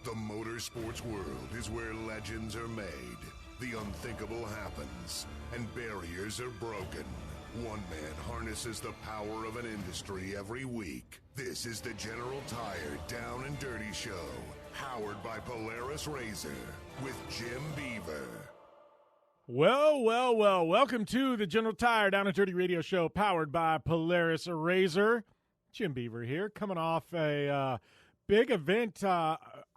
The motorsports world is where legends are made, the unthinkable happens, and barriers are broken. One man harnesses the power of an industry every week. This is the General Tire Down and Dirty Show, powered by Polaris RZR, with Jim Beaver. Well, welcome to the General Tire Down and Dirty Radio Show, powered by Polaris RZR. Jim Beaver here, coming off a big event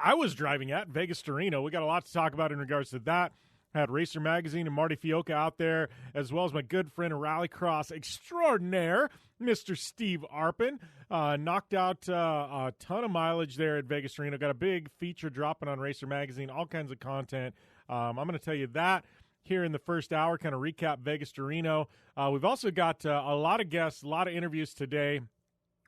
I was driving at, Vegas to Reno. We got a lot to talk about in regards to that. I had Racer Magazine and Marty Fiocca out there, as well as my good friend and rallycross extraordinaire, Mr. Steve Arpin. Knocked out a ton of mileage there at Vegas to Reno. Got a big feature dropping on Racer Magazine, all kinds of content. I'm going to tell you that here in the first hour, kind of recap Vegas to Reno. We've also got a lot of guests, a lot of interviews today.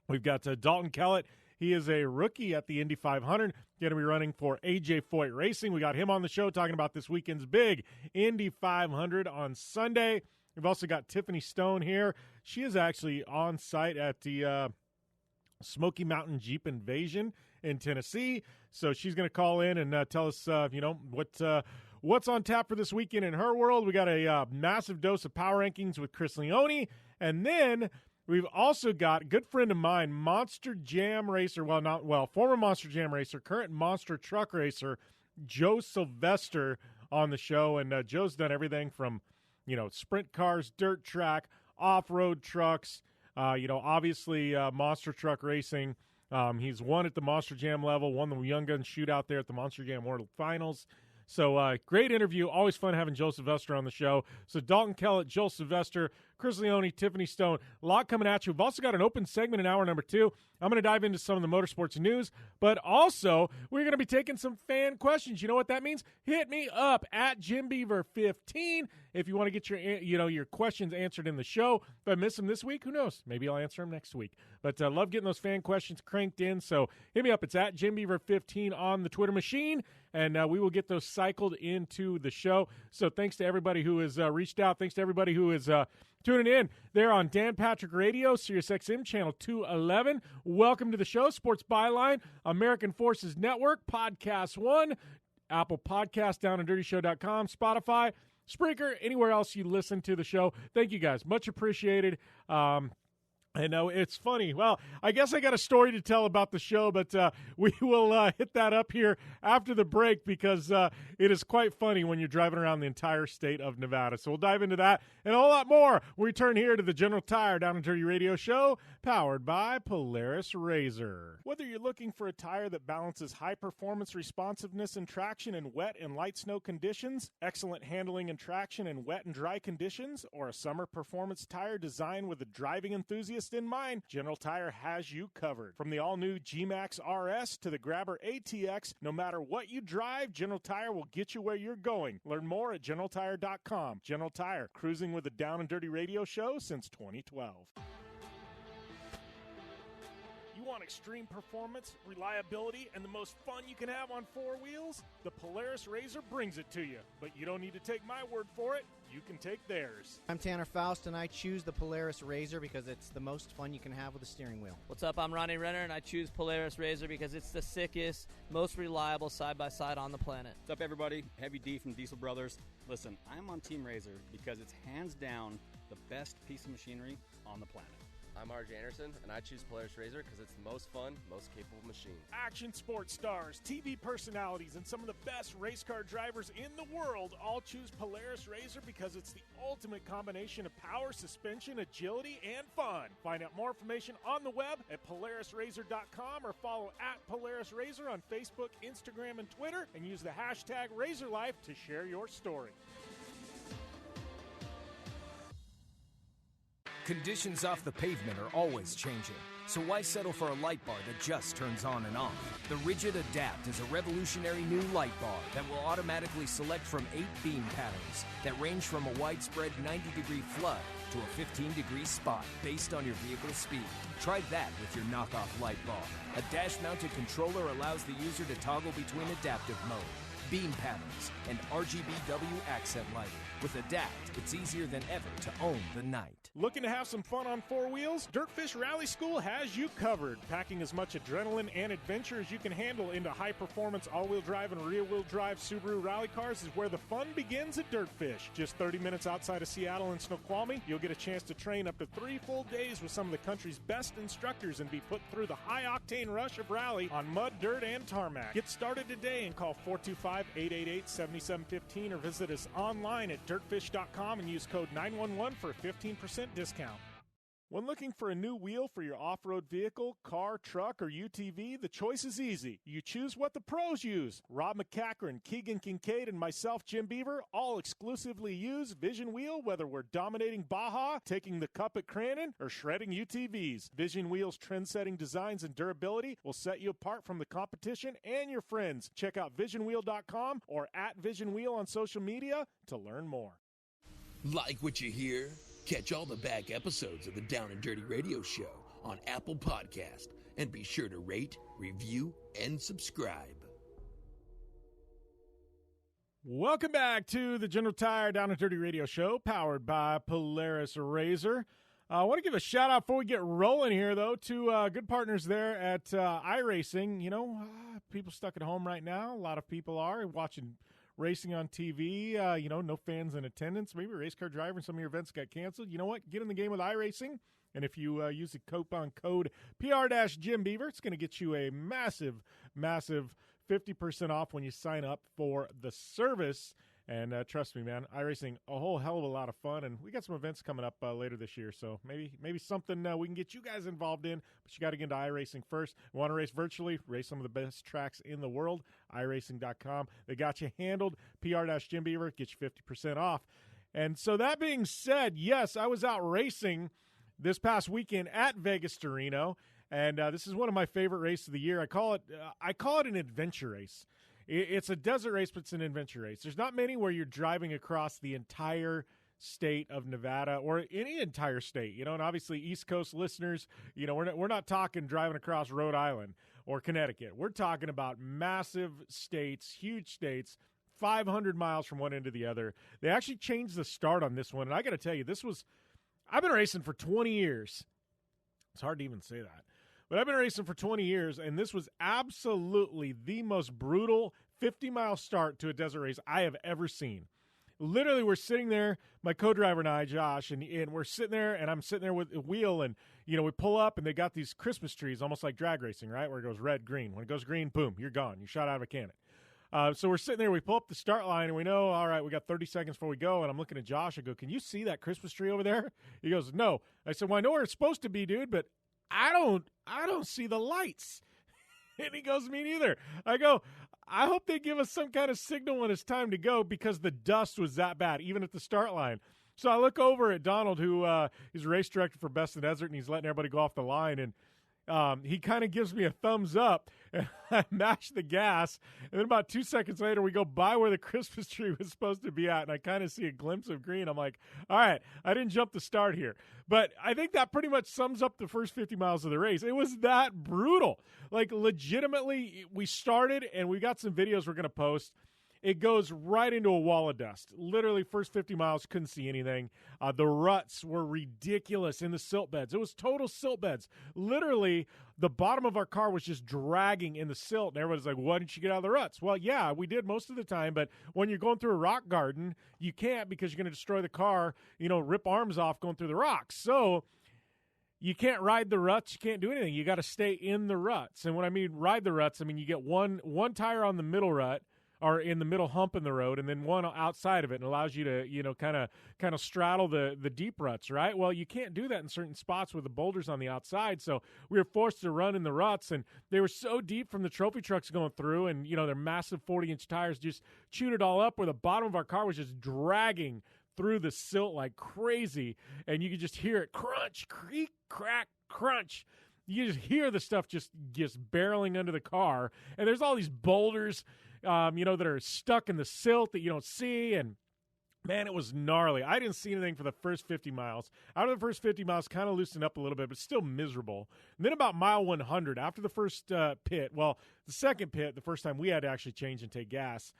We've got Dalton Kellett. He is a rookie at the Indy 500, going to be running for AJ Foyt Racing. We got him on the show talking about this weekend's big Indy 500 on Sunday. We've also got Tiffany Stone here. She is actually on site at the Smoky Mountain Jeep Invasion in Tennessee. So she's going to call in and tell us, what's on tap for this weekend in her world. We got a massive dose of power rankings with Chris Leone, and then we've also got a good friend of mine, Monster Jam racer, former Monster Jam racer, current Monster Truck racer, Joe Sylvester on the show. And Joe's done everything from, sprint cars, dirt track, off-road trucks, obviously Monster Truck racing. He's won at the Monster Jam level, won the Young Gun shootout there at the Monster Jam World Finals. So great interview. Always fun having Joe Sylvester on the show. So Dalton Kellett, Joe Sylvester, Chris Leone, Tiffany Stone, a lot coming at you. We've also got an open segment in hour number 2. I'm going to dive into some of the motorsports news, but also we're going to be taking some fan questions. You know what that means? Hit me up at Jim Beaver 15 if you want to get your questions answered in the show. If I miss them this week, who knows? Maybe I'll answer them next week. But love getting those fan questions cranked in. So hit me up. It's at Jim Beaver 15 on the Twitter machine, and we will get those cycled into the show. So thanks to everybody who has reached out. Thanks to everybody who is tuning in there on Dan Patrick Radio, Sirius XM Channel 211. Welcome to the show. Sports Byline, American Forces Network, Podcast One, Apple Podcast, DownAndDirtyShow.com, Spotify, Spreaker, anywhere else you listen to the show. Thank you guys. Much appreciated. I know it's funny. Well, I guess I got a story to tell about the show, but we will hit that up here after the break because it is quite funny when you're driving around the entire state of Nevada. So we'll dive into that and a whole lot more. We return here to the General Tire Down and Dirty Radio Show, powered by Polaris RZR. Whether you're looking for a tire that balances high performance responsiveness and traction in wet and light snow conditions, excellent handling and traction in wet and dry conditions, or a summer performance tire designed with a driving enthusiast in mind, General Tire has you covered. From the all-new G-Max RS to the Grabber ATX, no matter what you drive, General Tire will get you where you're going. Learn more at GeneralTire.com. General Tire, cruising with the Down and Dirty Radio Show since 2012. You want extreme performance, reliability, and the most fun you can have on four wheels? The Polaris RZR brings it to you. But you don't need to take my word for it. You can take theirs. I'm Tanner Faust, and I choose the Polaris RZR because it's the most fun you can have with a steering wheel. What's up? I'm Ronnie Renner, and I choose Polaris RZR because it's the sickest, most reliable side-by-side on the planet. What's up, everybody? Heavy D from Diesel Brothers. Listen, I'm on Team RZR because it's hands down the best piece of machinery on the planet. I'm RJ Anderson, and I choose Polaris RZR because it's the most fun, most capable machine. Action sports stars, TV personalities, and some of the best race car drivers in the world all choose Polaris RZR because it's the ultimate combination of power, suspension, agility, and fun. Find out more information on the web at PolarisRZR.com or follow at Polaris RZR on Facebook, Instagram, and Twitter, and use the hashtag RZRLife to share your story. Conditions off the pavement are always changing, so why settle for a light bar that just turns on and off? The Rigid Adapt is a revolutionary new light bar that will automatically select from 8 beam patterns that range from a widespread 90-degree flood to a 15-degree spot based on your vehicle's speed. Try that with your knockoff light bar. A dash-mounted controller allows the user to toggle between adaptive mode. beam patterns, and RGBW accent lighting. With Adapt, it's easier than ever to own the night. Looking to have some fun on four wheels? Dirtfish Rally School has you covered. Packing as much adrenaline and adventure as you can handle into high-performance all-wheel drive and rear-wheel drive Subaru rally cars is where the fun begins at Dirtfish. Just 30 minutes outside of Seattle in Snoqualmie, you'll get a chance to train up to 3 full days with some of the country's best instructors and be put through the high-octane rush of rally on mud, dirt, and tarmac. Get started today and call 425-888-7715 or visit us online at dirtfish.com and use code 911 for a 15% discount. When looking for a new wheel for your off-road vehicle, car, truck, or UTV, the choice is easy. You choose what the pros use. Rob McCachran, Keegan Kincaid, and myself, Jim Beaver, all exclusively use Vision Wheel, whether we're dominating Baja, taking the cup at Crandon, or shredding UTVs. Vision Wheel's trend-setting designs and durability will set you apart from the competition and your friends. Check out visionwheel.com or at Vision Wheel on social media to learn more. Like what you hear? Catch all the back episodes of the Down and Dirty Radio Show on Apple Podcast, and be sure to rate, review, and subscribe. Welcome back to the General Tire Down and Dirty Radio Show, powered by Polaris RZR. I want to give a shout-out before we get rolling here, though, to good partners there at iRacing. You know, people stuck at home right now. A lot of people are watching racing on TV, no fans in attendance. Maybe a race car driver and some of your events got canceled. You know what? Get in the game with iRacing. And if you use the coupon code PR-Jim Beaver, it's going to get you a massive, massive 50% off when you sign up for the service. And trust me, man, iRacing, a whole hell of a lot of fun. And we got some events coming up later this year. So maybe something we can get you guys involved in. But you got to get into iRacing first. You want to race virtually? Race some of the best tracks in the world. iRacing.com. They got you handled. PR-Jim Beaver gets you 50% off. And so that being said, yes, I was out racing this past weekend at Vegas to Reno. And this is one of my favorite races of the year. I call it an adventure race. It's a desert race, but it's an adventure race. There's not many where you're driving across the entire state of Nevada or any entire state, and obviously East Coast listeners, we're not talking driving across Rhode Island or Connecticut. We're talking about massive states, huge states, 500 miles from one end to the other. They actually changed the start on this one, and I got to tell you, I've been racing for 20 years. It's hard to even say that. But I've been racing for 20 years, and this was absolutely the most brutal 50-mile start to a desert race I have ever seen. Literally, we're sitting there, my co-driver and I, Josh, and we're sitting there, and I'm sitting there with a wheel, and, we pull up, and they got these Christmas trees, almost like drag racing, right, where it goes red, green. When it goes green, boom, you're gone. You're shot out of a cannon. So we're sitting there, we pull up the start line, and we know, all right, we got 30 seconds before we go, and I'm looking at Josh. I go, can you see that Christmas tree over there? He goes, no. I said, well, I know where it's supposed to be, dude, but I don't see the lights. And he goes, me neither. I go, I hope they give us some kind of signal when it's time to go, because the dust was that bad, even at the start line. So I look over at Donald, who is race director for Best in the Desert, and he's letting everybody go off the line. And he kind of gives me a thumbs up, and I mash the gas. And then about 2 seconds later, we go by where the Christmas tree was supposed to be at, and I kind of see a glimpse of green. I'm like, all right, I didn't jump the start here. But I think that pretty much sums up the first 50 miles of the race. It was that brutal. Like, legitimately, we started, and we got some videos we're going to post. It goes right into a wall of dust. Literally, first 50 miles, couldn't see anything. The ruts were ridiculous in the silt beds. It was total silt beds. Literally, the bottom of our car was just dragging in the silt. And everybody's like, why didn't you get out of the ruts? Well, yeah, we did most of the time. But when you're going through a rock garden, you can't, because you're going to destroy the car, rip arms off going through the rocks. So you can't ride the ruts. You can't do anything. You got to stay in the ruts. And when I mean ride the ruts, I mean you get one tire on the middle rut, or in the middle hump in the road, and then one outside of it, and allows you to, kind of straddle the deep ruts, right? Well, you can't do that in certain spots with the boulders on the outside, so we were forced to run in the ruts, and they were so deep from the trophy trucks going through, and, their massive 40-inch tires just chewed it all up, where the bottom of our car was just dragging through the silt like crazy, and you could just hear it crunch, creak, crack, crunch. You just hear the stuff just barreling under the car, and there's all these boulders that are stuck in the silt that you don't see, and Man, it was gnarly. I didn't see anything for the first 50 miles. Out of the first 50 miles, kind of loosened up a little bit, but still miserable. And then about mile 100, after the first pit, well, the second pit, the first time we had to actually change and take gas,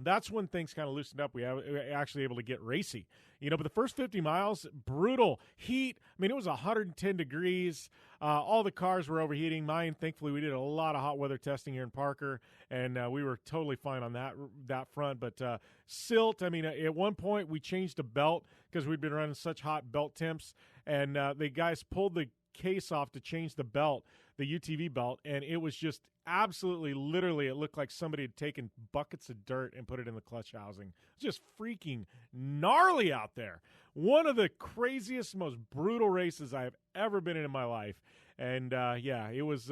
that's when things kind of loosened up. We were actually able to get racy. But the first 50 miles, brutal heat. I mean, it was 110 degrees. All the cars were overheating. Mine, thankfully, we did a lot of hot weather testing here in Parker, and we were totally fine on that front. But silt, I mean, at one point we changed a belt because we'd been running such hot belt temps, and the guys pulled the case off to change the belt, the UTV belt, and it was just absolutely, literally, it looked like somebody had taken buckets of dirt and put it in the clutch housing. Just freaking gnarly out there. One of the craziest, most brutal races I have ever been in my life. And, it was,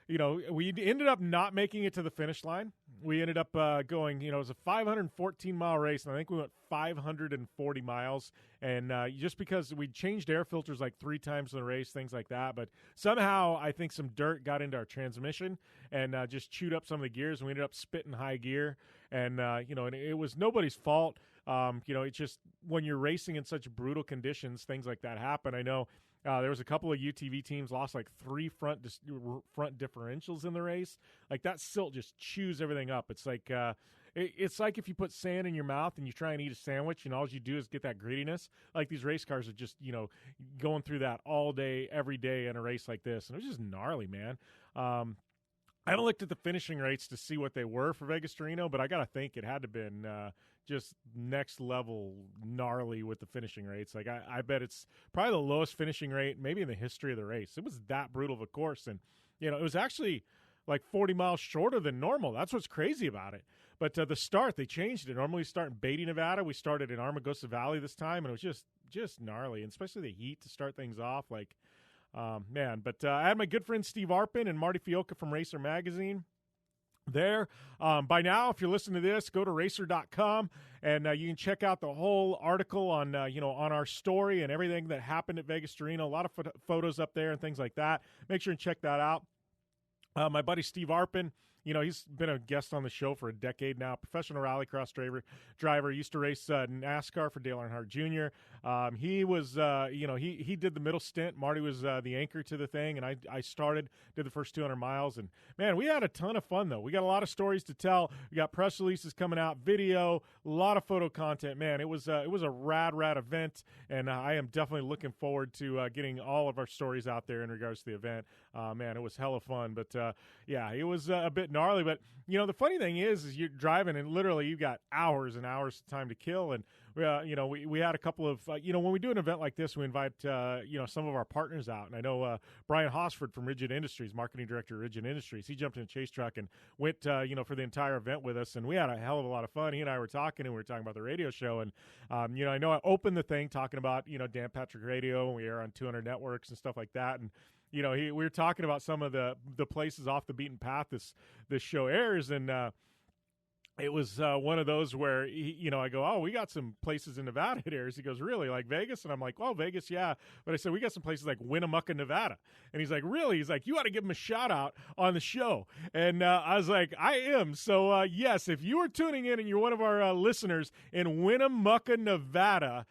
we ended up not making it to the finish line. We ended up going, it was a 514-mile race, and I think we went 540 miles. And just because we changed air filters like 3 times in the race, things like that. But somehow I think some dirt got into our transmission and just chewed up some of the gears, and we ended up spitting high gear. And, and it was nobody's fault. It's just when you're racing in such brutal conditions, things like that happen. I know there was a couple of UTV teams lost like 3 front differentials in the race. Like that silt just chews everything up. It's like it's like if you put sand in your mouth and you try and eat a sandwich and all you do is get that grittiness. Like these race cars are just going through that all day, every day in a race like this, and it was just gnarly, man. I haven't looked at the finishing rates to see what they were for Vegas to Reno, but I got to think it had to have been just next level gnarly with the finishing rates. Like I bet it's probably the lowest finishing rate maybe in the history of the race. It was that brutal of a course, and it was actually like 40 miles shorter than normal. That's what's crazy about it. But the start, they changed it. Normally we start in Beatty, Nevada. We started in Armagosa Valley this time, and it was just gnarly, and especially the heat to start things off. Like, man. But I had my good friend Steve Arpin and Marty Fiocca from Racer Magazine there. By now, if you're listening to this, go to racer.com, and you can check out the whole article on on our story and everything that happened at Vegas to Reno. A lot of photos up there and things like that. Make sure and check that out. My buddy Steve Arpin, he's been a guest on the show for a decade now. Professional rallycross driver. Used to race NASCAR for Dale Earnhardt Jr. He was, he did the middle stint. Marty was the anchor to the thing, and I did the first 200 miles. And, man, we had a ton of fun, though. We got a lot of stories to tell. We got press releases coming out, video, a lot of photo content. Man, it was a rad event, and I am definitely looking forward to getting all of our stories out there in regards to the event. Man, it was hella fun. But, it was a bit gnarly. But, the funny thing is you're driving, and literally you've got hours and hours of time to kill. And, we had a couple of, when we do an event like this, we invite, some of our partners out. And I know Brian Hosford from Rigid Industries, marketing director of Rigid Industries, he jumped in a chase truck and went, for the entire event with us. And we had a hell of a lot of fun. He and I were talking, and we were talking about the radio show. And, I know I opened the thing talking about, Dan Patrick Radio, and we air on 200 networks and stuff like that. And, we were talking about some of the places off the beaten path this show airs, and it was one of those where I go, oh, we got some places in Nevada it airs. He goes, really, like Vegas? And I'm like, well, Vegas, yeah. But I said, we got some places like Winnemucca, Nevada. And he's like, really? He's like, you ought to give him a shout out on the show. And I was like, I am. So yes, if you are tuning in and you're one of our listeners in Winnemucca, Nevada,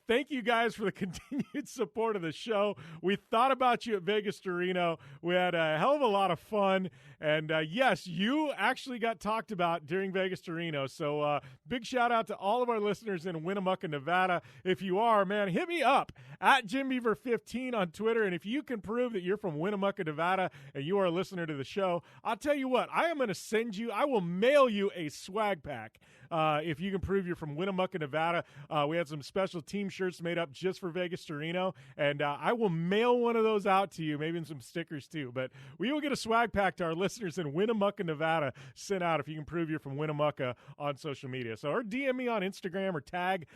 thank you guys for the continued support of the show. We thought about you at Vegas to Reno. We had a hell of a lot of fun. And yes, you actually got talked about during Vegas to Reno. So big shout out to all of our listeners in Winnemucca, Nevada. If you are, man, hit me up at JimBeaver15 on Twitter. And if you can prove that you're from Winnemucca, Nevada, and you are a listener to the show, I'll tell you what, I will mail you a swag pack. If you can prove you're from Winnemucca, Nevada. We had some special team shirts made up just for Vegas to Reno, and I will mail one of those out to you, maybe in some stickers too. But we will get a swag pack to our listeners in Winnemucca, Nevada sent out if you can prove you're from Winnemucca on social media. So, or DM me on Instagram or tag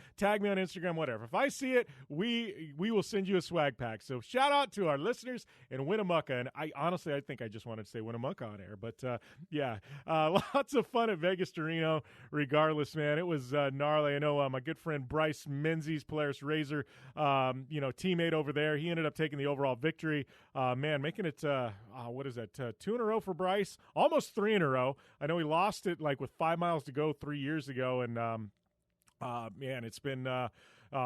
me on Instagram, whatever. If I see it, we will send you a swag pack. So shout out to our listeners in Winnemucca. And I think I just wanted to say Winnemucca on air, but lots of fun at Vegas to Reno regardless, man. It was gnarly. I know my good friend Bryce Menzies, Polaris RZR, teammate over there, he ended up taking the overall victory. Man, making it, 2 in a row for Bryce, almost 3 in a row. I know he lost it like with 5 miles to go 3 years ago, and Man, it's been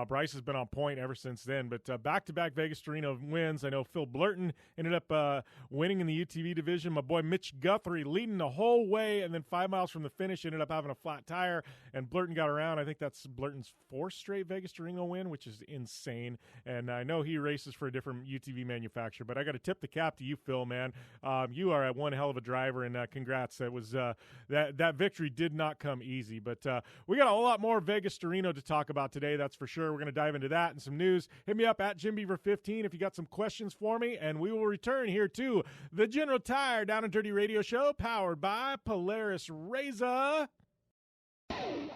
Bryce has been on point ever since then. But back-to-back Vegas to Reno wins. I know Phil Blurton ended up winning in the UTV division. My boy Mitch Guthrie leading the whole way, and then 5 miles from the finish ended up having a flat tire, and Blurton got around. I think that's Blurton's 4th straight Vegas to Reno win, which is insane. And I know he races for a different UTV manufacturer, but I got to tip the cap to you, Phil, man. You are one hell of a driver, and congrats. That was that victory did not come easy. But we got a whole lot more Vegas to Reno to talk about today, that's for sure. We're going to dive into that and some news. Hit me up at JimBeaver15 if you got some questions for me, and we will return here to the General Tire Down and Dirty Radio Show, powered by Polaris RZR.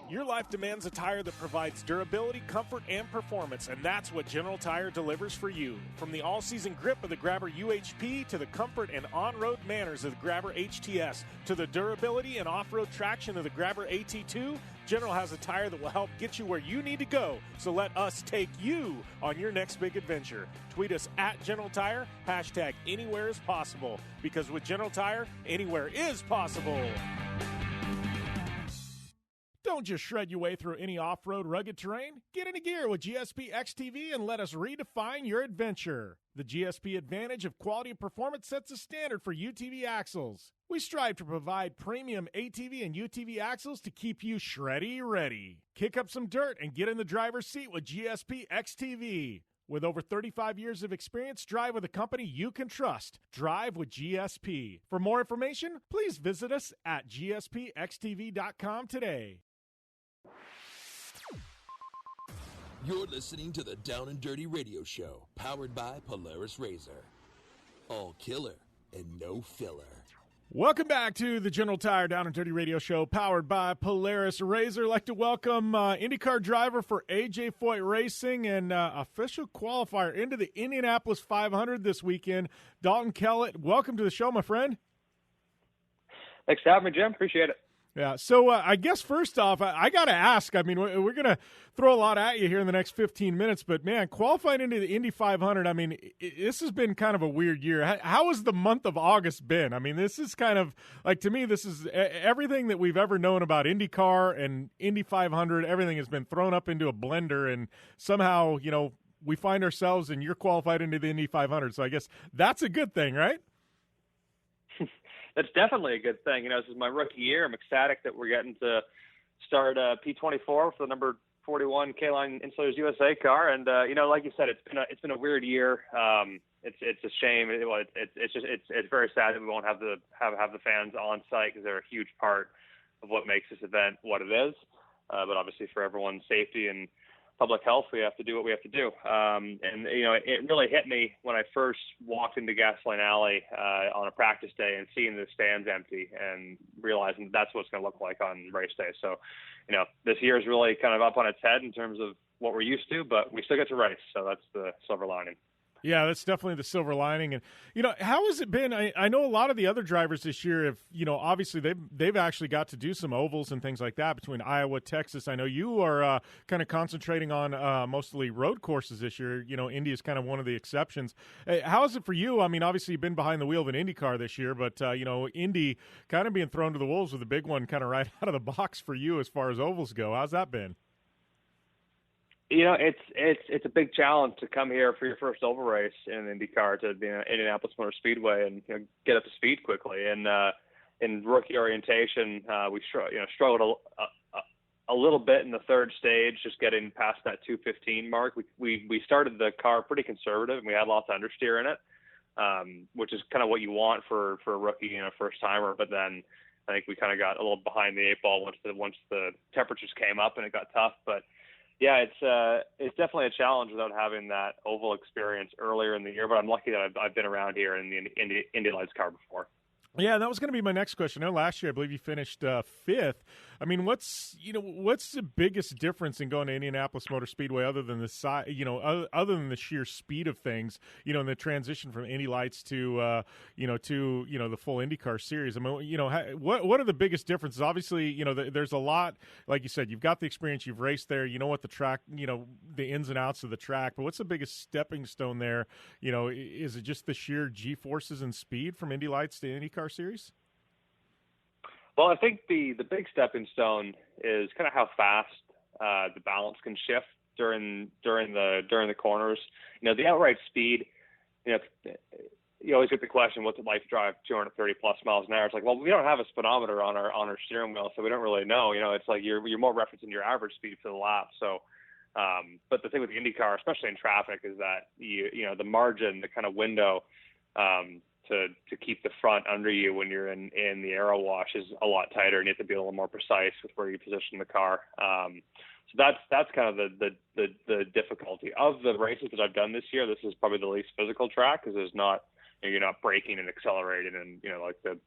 Your life demands a tire that provides durability, comfort, and performance, and that's what General Tire delivers for you. From the all-season grip of the Grabber UHP to the comfort and on-road manners of the Grabber HTS to the durability and off-road traction of the Grabber AT2, General has a tire that will help get you where you need to go. So let us take you on your next big adventure. Tweet us at General Tire, hashtag anywhere is possible, because with General Tire, anywhere is possible. Don't just shred your way through any off-road rugged terrain. Get into gear with GSP XTV and let us redefine your adventure. The GSP advantage of quality and performance sets a standard for UTV axles. We strive to provide premium ATV and UTV axles to keep you shreddy ready. Kick up some dirt and get in the driver's seat with GSP XTV. With over 35 years of experience, drive with a company you can trust. Drive with GSP. For more information, please visit us at gspxtv.com today. You're listening to the Down and Dirty Radio Show, powered by Polaris RZR. All killer and no filler. Welcome back to the General Tire Down and Dirty Radio Show, powered by Polaris RZR. I'd like to welcome IndyCar driver for AJ Foyt Racing and official qualifier into the Indianapolis 500 this weekend, Dalton Kellett. Welcome to the show, my friend. Thanks for having me, Jim. Appreciate it. Yeah, so I guess first off, I got to ask, I mean, we're going to throw a lot at you here in the next 15 minutes, but, man, qualifying into the Indy 500, I mean, this has been kind of a weird year. How has the month of August been? I mean, this is kind of, like, to me, this is everything that we've ever known about IndyCar and Indy 500. Everything has been thrown up into a blender, and somehow, you know, we find ourselves, and you're qualified into the Indy 500. So I guess that's a good thing, right? That's definitely a good thing. You know, this is my rookie year. I'm ecstatic that we're getting to start P24 for the number 41 K-Line Insulators USA car. And you know, like you said, it's been a weird year. It's a shame. It's very sad that we won't have the fans on site, because they're a huge part of what makes this event what it is. But obviously, for everyone's safety and public health, we have to do what we have to do. And, you know, it really hit me when I first walked into Gasoline Alley on a practice day and seeing the stands empty and realizing that's what it's going to look like on race day. So, you know, this year is really kind of up on its head in terms of what we're used to, but we still get to race. So that's the silver lining. Yeah, that's definitely the silver lining. And, you know, how has it been? I know a lot of the other drivers this year have, you know, obviously they've actually got to do some ovals and things like that between Iowa, Texas. I know you are kind of concentrating on mostly road courses this year. You know, Indy is kind of one of the exceptions. How is it for you? I mean, obviously you've been behind the wheel of an Indy car this year, but, you know, Indy kind of being thrown to the wolves with a big one kind of right out of the box for you as far as ovals go. How's that been? You know, it's a big challenge to come here for your first oval race in an IndyCar, to be in Indianapolis Motor Speedway and, you know, get up to speed quickly. And in rookie orientation, we struggled a little bit in the third stage, just getting past that 215 mark. We started the car pretty conservative, and we had lots of understeer in it, which is kind of what you want for a rookie, you know, first timer. But then I think we kind of got a little behind the eight ball once the temperatures came up and it got tough. But yeah, it's definitely a challenge without having that oval experience earlier in the year. But I'm lucky that I've been around here in the Indy Lights car before. Yeah, that was going to be my next question. I know last year I believe you finished fifth. I mean, what's the biggest difference in going to Indianapolis Motor Speedway other than the other than the sheer speed of things, you know, and the transition from Indy Lights to the full IndyCar series? I mean, you know, what are the biggest differences? Obviously, you know, there's a lot. Like you said, you've got the experience, you've raced there, you know what the track, you know, the ins and outs of the track. But what's the biggest stepping stone there? You know, is it just the sheer G-forces and speed from Indy Lights to IndyCar series? Well, I think the big stepping stone is kind of how fast the balance can shift during the corners. The outright speed, you always get the question, what's it like to drive 230 plus miles an hour? It's like, well, we don't have a speedometer on our steering wheel, so we don't really know. It's like you're more referencing your average speed for the lap. So, but the thing with the Indy car, especially in traffic, is that the margin, the kind of window to keep the front under you when you're in the aero wash is a lot tighter, and you have to be a little more precise with where you position the car. So that's kind of the difficulty of the races that I've done this year. This is probably the least physical track because there's not, you're not braking and accelerating and like the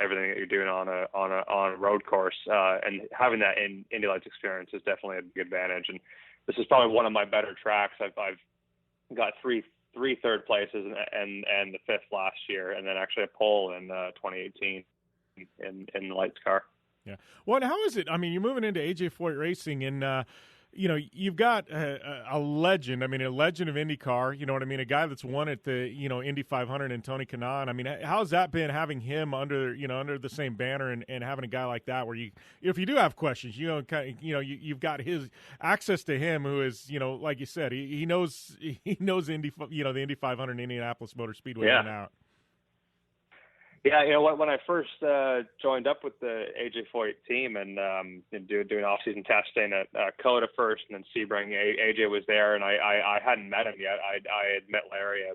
everything that you're doing on a road course. And having that in Indy Lights experience is definitely a big advantage. And this is probably one of my better tracks. I've got three third places and the fifth last year, and then actually a pole in 2018 in the Lights car. Yeah. Well, and how is it? I mean, you're moving into AJ Foyt Racing, and you've got a legend. I mean, a legend of IndyCar. You know what I mean? A guy that's won at the Indy 500 and Tony Kanaan. I mean, how's that been having him under the same banner and having a guy like that where if you do have questions, you've got his access to him, who is like you said, he knows Indy, the Indy 500 Indianapolis Motor Speedway in and out. Yeah, when I first joined up with the AJ Foyt team and doing off-season testing at COTA first, and then Sebring, AJ was there, and I hadn't met him yet. I had met Larry a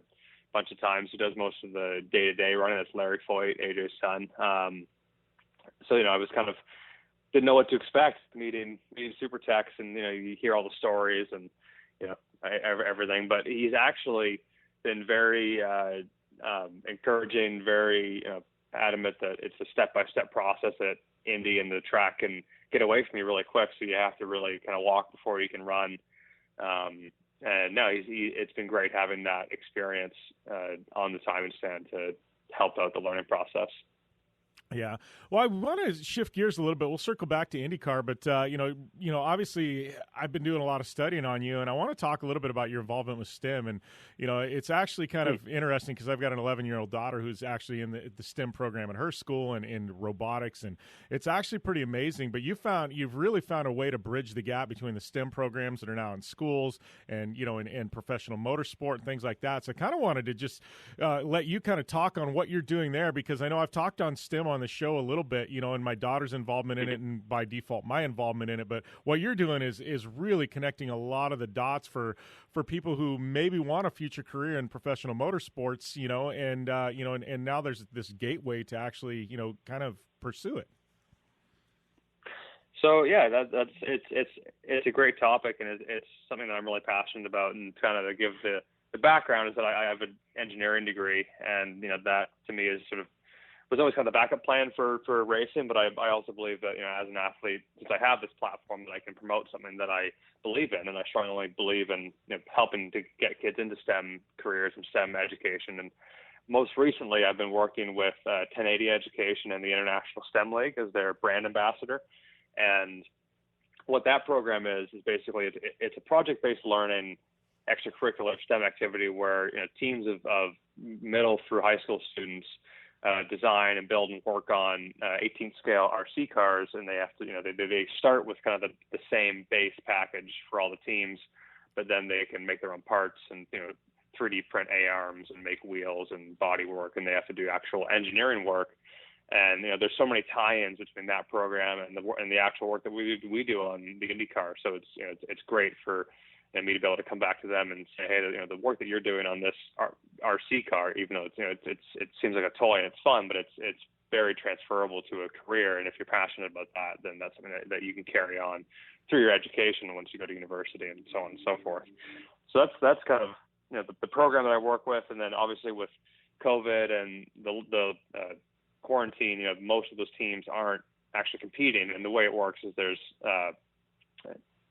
bunch of times. He does most of the day-to-day running. That's Larry Foyt, AJ's son. So I was kind of didn't know what to expect meeting Super Techs, and you hear all the stories and everything. But he's actually been very encouraging, very adamant that it's a step-by-step process at Indy, and the track can get away from you really quick, so you have to really kind of walk before you can run. And no, it's been great having that experience on the timing stand to help out the learning process. Yeah. Well, I want to shift gears a little bit. We'll circle back to IndyCar, but obviously I've been doing a lot of studying on you, and I want to talk a little bit about your involvement with STEM. And it's actually kind of interesting because I've got an 11-year-old daughter who's actually in the STEM program at her school and in robotics, and it's actually pretty amazing. But you've really found a way to bridge the gap between the STEM programs that are now in schools and in professional motorsport and things like that. So I kind of wanted to just let you kind of talk on what you're doing there, because I know I've talked on STEM on the show a little bit, and my daughter's involvement in it, and by default my involvement in it. But what you're doing is really connecting a lot of the dots for people who maybe want a future career in professional motorsports, and now there's this gateway to actually kind of pursue it. So yeah, it's a great topic, and it's something that I'm really passionate about. And kind of to give the background is that I have an engineering degree, and that to me is sort of was always kind of the backup plan for racing, but I also believe that, as an athlete, since I have this platform, that I can promote something that I believe in, and I strongly believe in helping to get kids into STEM careers and STEM education. And most recently, I've been working with 1080 Education and the International STEM League as their brand ambassador. And what that program is basically it's a project-based learning extracurricular STEM activity where teams of middle through high school students design and build and work on 18th scale RC cars, and they have to, they start with kind of the same base package for all the teams, but then they can make their own parts and 3D print A-arms and make wheels and body work, and they have to do actual engineering work. And there's so many tie-ins between that program and the actual work that we do on the IndyCar. So it's great for me to be able to come back to them and say, hey, the work that you're doing on this RC car, even though it seems like a toy and it's fun, but it's very transferable to a career. And if you're passionate about that, then that's something that you can carry on through your education once you go to university and so on and so forth. So that's kind of the program that I work with. And then obviously with COVID and the quarantine, most of those teams aren't actually competing. And the way it works is there's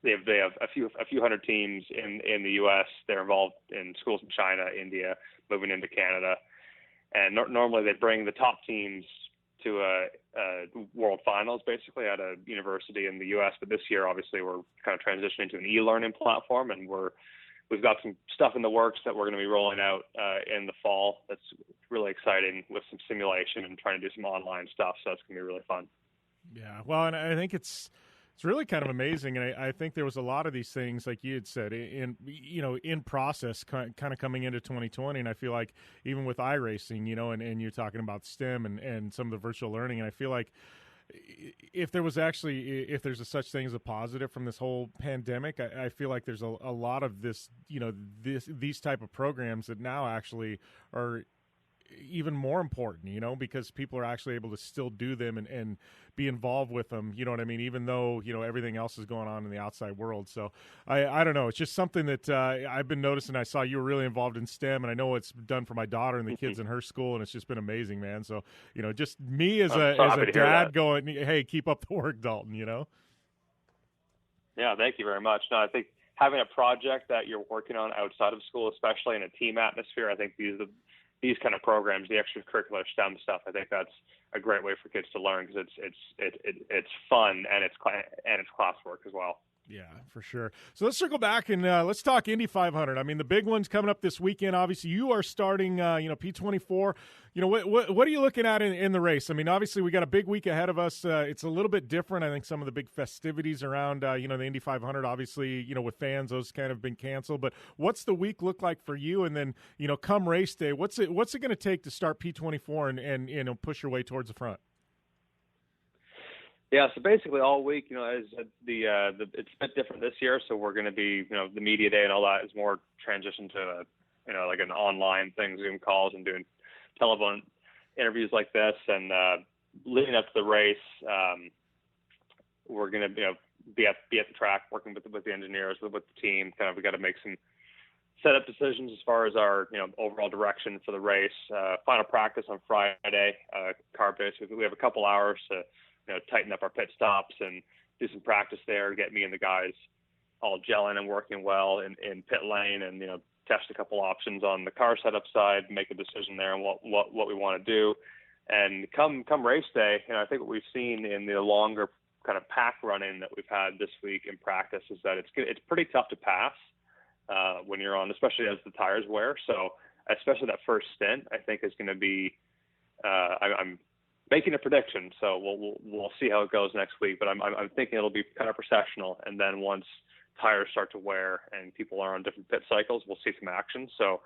they have a few hundred teams in the U.S. They're involved in schools in China, India, moving into Canada, and normally they bring the top teams to a world finals, basically at a university in the U.S. But this year, obviously, we're kind of transitioning to an e-learning platform, and we've got some stuff in the works that we're going to be rolling out in the fall. That's really exciting with some simulation and trying to do some online stuff. So it's going to be really fun. Yeah, well, and I think it's It's really kind of amazing, and I think there was a lot of these things, like you had said, in process, kind of coming into 2020, and I feel like even with iRacing, and you're talking about STEM and some of the virtual learning, and I feel like if there's a such thing as a positive from this whole pandemic, I feel like there's a lot of this, these type of programs that now actually are even more important, because people are actually able to still do them and be involved with them, you know what I mean, even though, everything else is going on in the outside world. So I don't know. It's just something that I've been noticing. I saw you were really involved in STEM, and I know it's done for my daughter and the kids in her school, and it's just been amazing, man. So, just me as a dad going, hey, keep up the work, Dalton, Yeah, thank you very much. No, I think having a project that you're working on outside of school, especially in a team atmosphere, I think these kind of programs, the extracurricular STEM stuff, I think that's a great way for kids to learn, because it's fun and it's classwork as well. Yeah, for sure. So let's circle back and let's talk Indy 500. I mean, the big one's coming up this weekend. Obviously, you are starting, P24. What are you looking at in the race? I mean, obviously, we got a big week ahead of us. It's a little bit different. I think some of the big festivities around, the Indy 500, obviously, with fans, those kind of been canceled. But what's the week look like for you? And then, come race day, what's it going to take to start P24 and push your way towards the front? Yeah, so basically all week, as it's a bit different this year. So we're going to be, the media day and all that is more transition to, like an online thing, Zoom calls and doing telephone interviews like this. And leading up to the race, we're going to, be at the track working with the engineers, with the team. Kind of, we got to make some setup decisions as far as our, overall direction for the race. Final practice on Friday, car base. We have a couple hours to tighten up our pit stops and do some practice there, get me and the guys all gelling and working well in pit lane, and test a couple options on the car setup side, make a decision there on what we want to do. And come race day, I think what we've seen in the longer kind of pack running that we've had this week in practice is that it's pretty tough to pass when you're on, especially as the tires wear. So especially that first stint, I think is going to be I'm making a prediction, so we'll see how it goes next week. But I'm thinking it'll be kind of processional, and then once tires start to wear and people are on different pit cycles, we'll see some action. So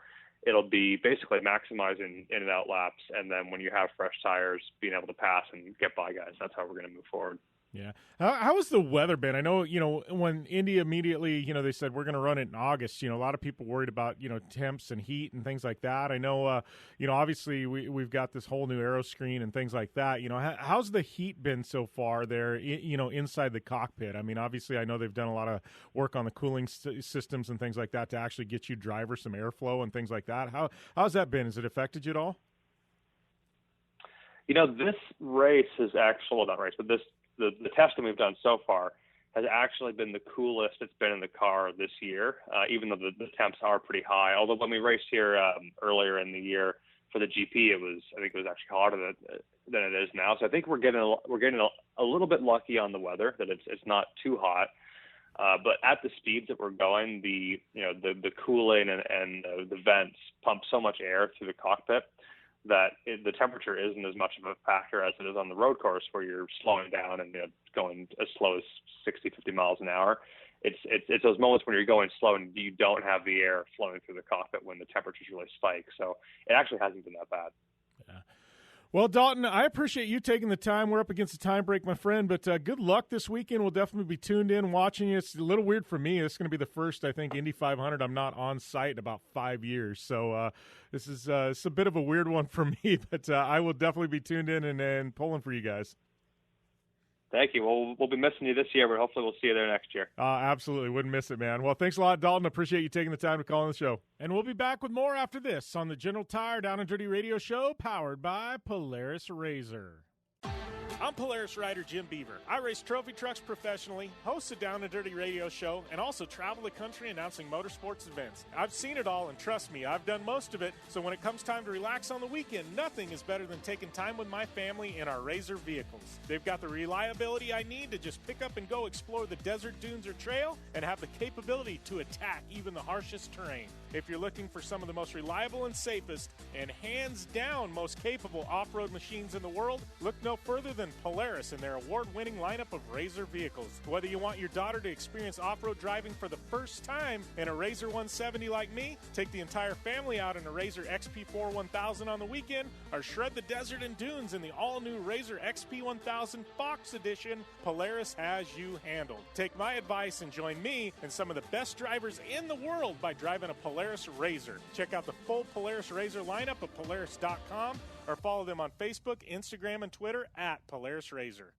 it'll be basically maximizing in and out laps, and then when you have fresh tires, being able to pass and get by guys. That's how we're going to move forward. Yeah. How has the weather been? I know, when Indy immediately, they said we're going to run it in August, a lot of people worried about, temps and heat and things like that. I know, obviously we've got this whole new aero screen and things like that. How's the heat been so far there, inside the cockpit? I mean, obviously I know they've done a lot of work on the cooling systems and things like that to actually get you driver some airflow and things like that. How's that been? Has it affected you at all? This race is actually, not race, but the testing we've done so far has actually been the coolest it's been in the car this year, even though the temps are pretty high. Although when we raced here earlier in the year for the GP, I think it was actually hotter than it is now. So I think we're getting a little bit lucky on the weather, that it's not too hot. But at the speeds that we're going, the cooling and the vents pump so much air through the cockpit that the temperature isn't as much of a factor as it is on the road course, where you're slowing down and going as slow as 60, 50 miles an hour. It's those moments when you're going slow and you don't have the air flowing through the cockpit when the temperatures really spike. So it actually hasn't been that bad. Yeah. Well, Dalton, I appreciate you taking the time. We're up against a time break, my friend, but good luck this weekend. We'll definitely be tuned in, watching you. It's a little weird for me. It's going to be the first, I think, Indy 500 I'm not on site in about 5 years. So this is it's a bit of a weird one for me, but I will definitely be tuned in and pulling for you guys. Thank you. Well, we'll be missing you this year, but hopefully we'll see you there next year. Absolutely. Wouldn't miss it, man. Well, thanks a lot, Dalton. Appreciate you taking the time to call on the show. And we'll be back with more after this on the General Tire Down and Dirty Radio Show, powered by Polaris RZR. I'm Polaris rider Jim Beaver. I race trophy trucks professionally, host a Down and Dirty radio show, and also travel the country announcing motorsports events. I've seen it all, and trust me, I've done most of it. So when it comes time to relax on the weekend, nothing is better than taking time with my family in our RZR vehicles. They've got the reliability I need to just pick up and go explore the desert, dunes, or trail, and have the capability to attack even the harshest terrain. If you're looking for some of the most reliable and safest, and hands down most capable off-road machines in the world, look no further than than Polaris and their award-winning lineup of RZR vehicles. Whether you want your daughter to experience off-road driving for the first time in a RZR 170 like me, take the entire family out in a RZR XP4 1000 on the weekend, or shred the desert and dunes in the all-new RZR XP 1000 Fox Edition, Polaris has you handled. Take my advice and join me and some of the best drivers in the world by driving a Polaris RZR. Check out the full Polaris RZR lineup at Polaris.com or follow them on Facebook, Instagram, and Twitter at Polaris RZR.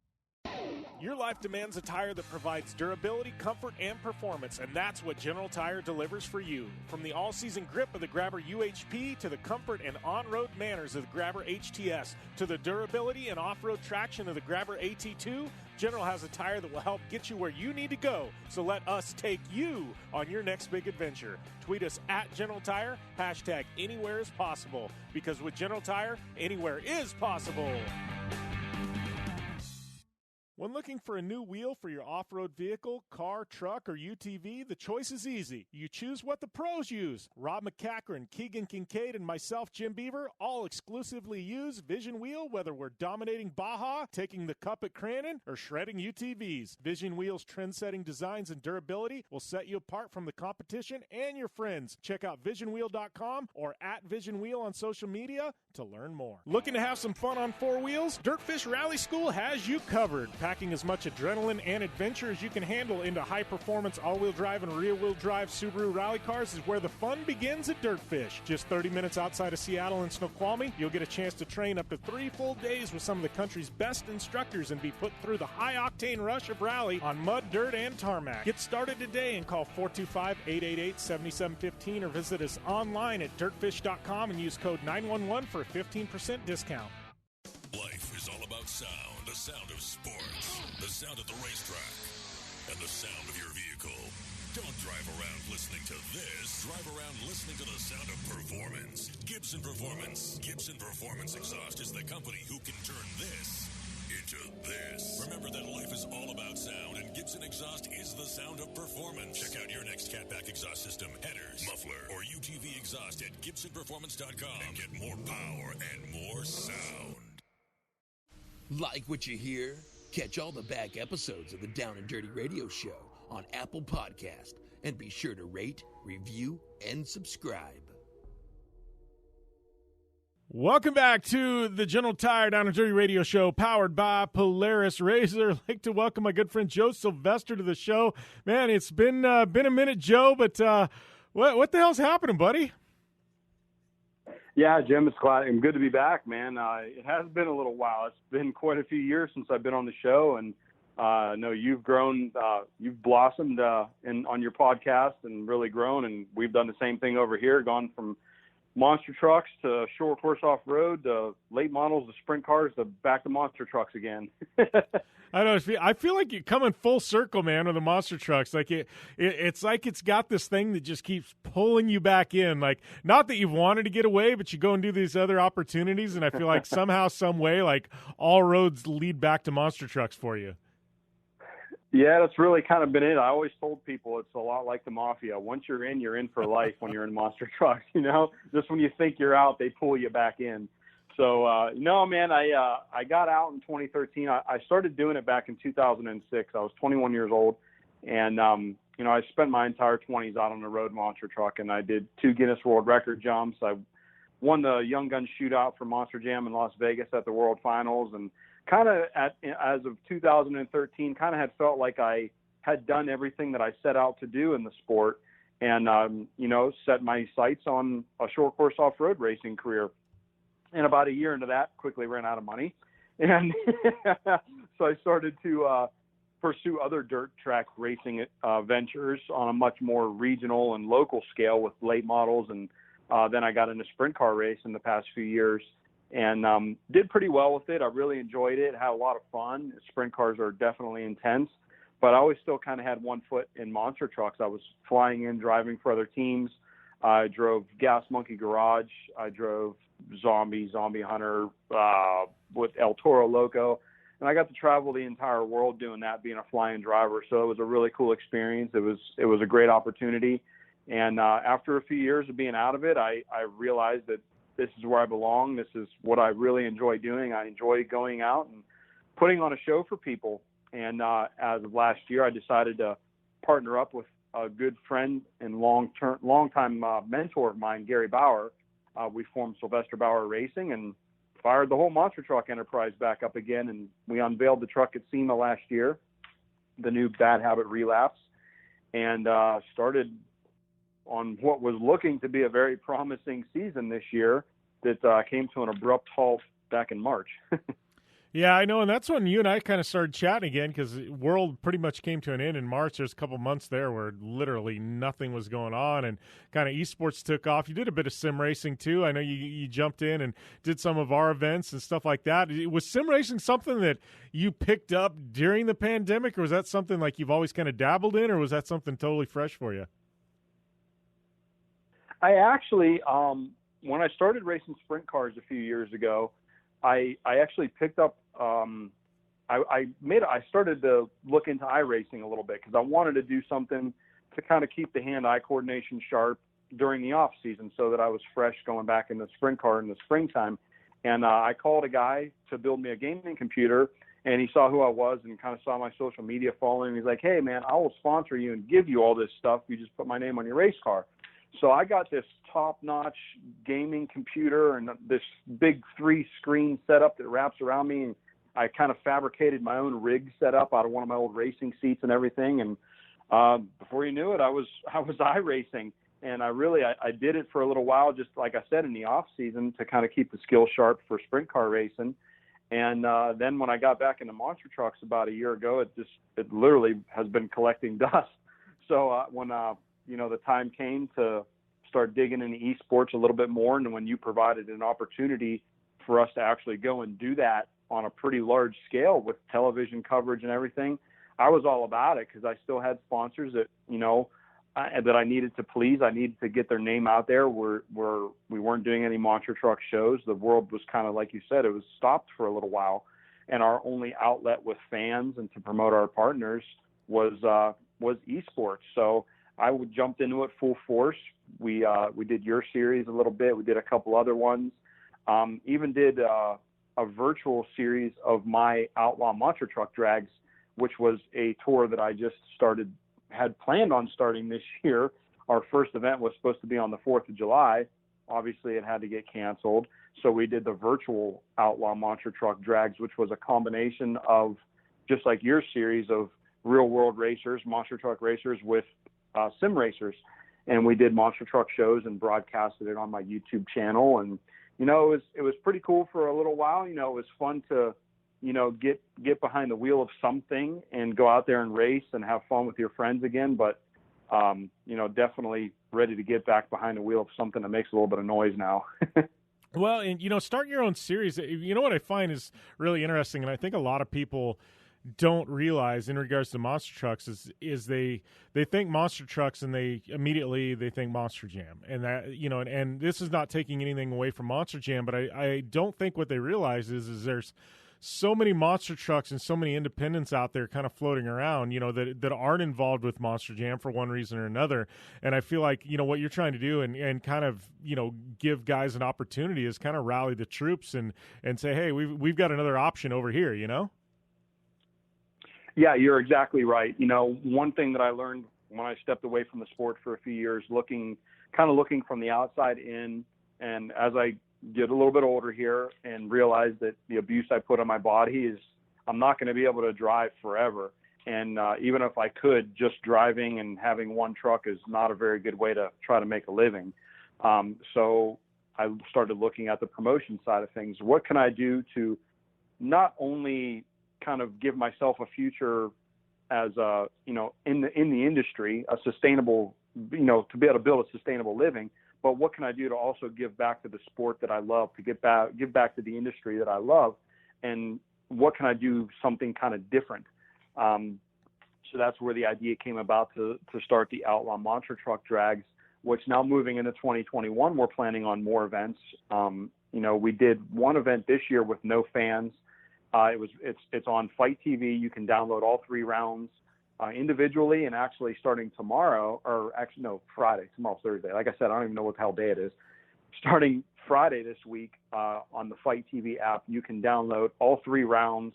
Your life demands a tire that provides durability, comfort, and performance, and that's what General Tire delivers for you. From the all-season grip of the Grabber UHP to the comfort and on-road manners of the Grabber HTS to the durability and off-road traction of the Grabber AT2, General has a tire that will help get you where you need to go. So let us take you on your next big adventure. Tweet us at General Tire, hashtag anywhere is possible, because with General Tire, anywhere is possible. When looking for a new wheel for your off-road vehicle, car, truck, or UTV, the choice is easy. You choose what the pros use. Rob McCachran, Keegan Kincaid, and myself, Jim Beaver, all exclusively use Vision Wheel, whether we're dominating Baja, taking the cup at Crandon, or shredding UTVs. Vision Wheel's trend-setting designs and durability will set you apart from the competition and your friends. Check out visionwheel.com or at Vision Wheel on social media to learn more. Looking to have some fun on four wheels? Dirtfish Rally School has you covered. Packing as much adrenaline and adventure as you can handle into high-performance all-wheel drive and rear-wheel drive Subaru rally cars is where the fun begins at Dirtfish. Just 30 minutes outside of Seattle in Snoqualmie, you'll get a chance to train up to 3 full days with some of the country's best instructors and be put through the high-octane rush of rally on mud, dirt, and tarmac. Get started today and call 425-888-7715 or visit us online at dirtfish.com and use code 911 for a 15% discount. Life is all about sound. The sound of sports, the sound of the racetrack, and the sound of your vehicle. Don't drive around listening to this. Drive around listening to the sound of performance. Gibson Performance. Gibson Performance Exhaust is the company who can turn this into this. Remember that life is all about sound, and Gibson Exhaust is the sound of performance. Check out your next catback exhaust system, headers, muffler, or UTV exhaust at GibsonPerformance.com and get more power and more sound. Like what you hear? Catch all the back episodes of the Down and Dirty Radio Show on Apple Podcast, and be sure to rate, review, and subscribe. Welcome back to the General Tire Down and Dirty Radio Show, powered by Polaris RZR. I'd like to welcome my good friend Joe Sylvester to the show. Man, it's been a minute, Joe, but what the hell's happening, buddy? Yeah, Jim, it's glad and good to be back, man. It has been a little while. It's been quite a few years since I've been on the show, and I know you've grown, you've blossomed on your podcast and really grown, and we've done the same thing over here, gone from monster trucks to short course off-road to late models to sprint cars to back to monster trucks again. I know. I feel like you're coming full circle, man, with the monster trucks. Like it's like it's got this thing that just keeps pulling you back in. Like, not that you've wanted to get away, but you go and do these other opportunities, and I feel like somehow, some way, like all roads lead back to monster trucks for you. Yeah, that's really kind of been it. I always told people it's a lot like the mafia. Once you're in for life when you're in monster trucks, you know? Just when you think you're out, they pull you back in. So, no, man, I got out in 2013. I started doing it back in 2006. I was 21 years old. And, you know, I spent my entire 20s out on the road monster truck, and I did 2 Guinness World Record jumps. I won the Young Gun Shootout for Monster Jam in Las Vegas at the World Finals, and kind of as of 2013, kind of had felt like I had done everything that I set out to do in the sport, and, you know, set my sights on a short course off-road racing career. And about a year into that, quickly ran out of money. And so I started to pursue other dirt track racing ventures on a much more regional and local scale with late models. And then I got into sprint car race in the past few years, and did pretty well with it. I really enjoyed it, had a lot of fun. Sprint cars are definitely intense, but I always still kind of had one foot in monster trucks. I was flying in, driving for other teams. I drove Gas Monkey Garage. I drove Zombie Hunter with El Toro Loco. And I got to travel the entire world doing that, being a flying driver. So it was a really cool experience. It was a great opportunity. And after a few years of being out of it, I realized that this is where I belong. This is what I really enjoy doing. I enjoy going out and putting on a show for people. And as of last year, I decided to partner up with a good friend and long-time mentor of mine, Gary Bauer. We formed Sylvester Bauer Racing and fired the whole monster truck enterprise back up again. And we unveiled the truck at SEMA last year, the new Bad Habit Relapse, and started on what was looking to be a very promising season this year that came to an abrupt halt back in March. Yeah, I know, and that's when you and I kind of started chatting again, because World pretty much came to an end in March. There's a couple months there where literally nothing was going on, and kind of esports took off. You did a bit of sim racing too. I know you jumped in and did some of our events and stuff like that. Was sim racing something that you picked up during the pandemic, or was that something like you've always kind of dabbled in, or was that something totally fresh for you? I actually, when I started racing sprint cars a few years ago, I actually picked up. I started to look into iRacing a little bit because I wanted to do something to kind of keep the hand-eye coordination sharp during the off season, so that I was fresh going back in the sprint car in the springtime. And I called a guy to build me a gaming computer, and he saw who I was and kind of saw my social media following. He's like, "Hey, man, I will sponsor you and give you all this stuff. You just put my name on your race car." So I got this top-notch gaming computer and this big 3-screen setup that wraps around me, and I kind of fabricated my own rig setup out of one of my old racing seats and everything. And before you knew it, I was iRacing, and I did it for a little while, just like I said, in the off season to kind of keep the skill sharp for sprint car racing. And then when I got back into monster trucks about a year ago, it literally has been collecting dust. So when the time came to start digging into esports a little bit more, and when you provided an opportunity for us to actually go and do that on a pretty large scale with television coverage and everything, I was all about it, because I still had sponsors that, that I needed to please. I needed to get their name out there. We weren't doing any monster truck shows. The world was kind of, like you said, it was stopped for a little while, and our only outlet with fans and to promote our partners was esports. So I jumped into it full force. We did your series a little bit. We did a couple other ones. Even did a virtual series of my Outlaw Monster Truck Drags, which was a tour that I just had planned on starting this year. Our first event was supposed to be on the 4th of July. Obviously, it had to get canceled. So we did the virtual Outlaw Monster Truck Drags, which was a combination of, just like your series, of real-world racers, monster truck racers with sim racers. And we did monster truck shows and broadcasted it on my YouTube channel. And, it was pretty cool for a little while. It was fun to, get behind the wheel of something and go out there and race and have fun with your friends again. But, definitely ready to get back behind the wheel of something that makes a little bit of noise now. Well, and, starting your own series, what I find is really interesting, and I think a lot of people don't realize in regards to monster trucks is they think monster trucks and they immediately think Monster Jam, and that and this is not taking anything away from Monster Jam, but I don't think what they realize is there's so many monster trucks and so many independents out there kind of floating around, that aren't involved with Monster Jam for one reason or another. And I feel like, what you're trying to do and kind of, give guys an opportunity is kind of rally the troops and say, hey, we've got another option over here, Yeah, you're exactly right. One thing that I learned when I stepped away from the sport for a few years, looking from the outside in, and as I get a little bit older here and realized that the abuse I put on my body is, I'm not going to be able to drive forever. And even if I could, just driving and having one truck is not a very good way to try to make a living. So I started looking at the promotion side of things. What can I do to not only kind of give myself a future as in the industry, a sustainable, to be able to build a sustainable living, but what can I do to also give back to the sport that I love, to give back to the industry that I love, and what can I do something kind of different? So that's where the idea came about to start the Outlaw Monster Truck Drags, which now moving into 2021, we're planning on more events. We did one event this year with no fans. It's on Fight TV. You can download all 3 rounds individually, and actually starting tomorrow, Friday. Tomorrow's Thursday. Like I said, I don't even know what the hell day it is. Starting Friday this week on the Fight TV app, you can download all 3 rounds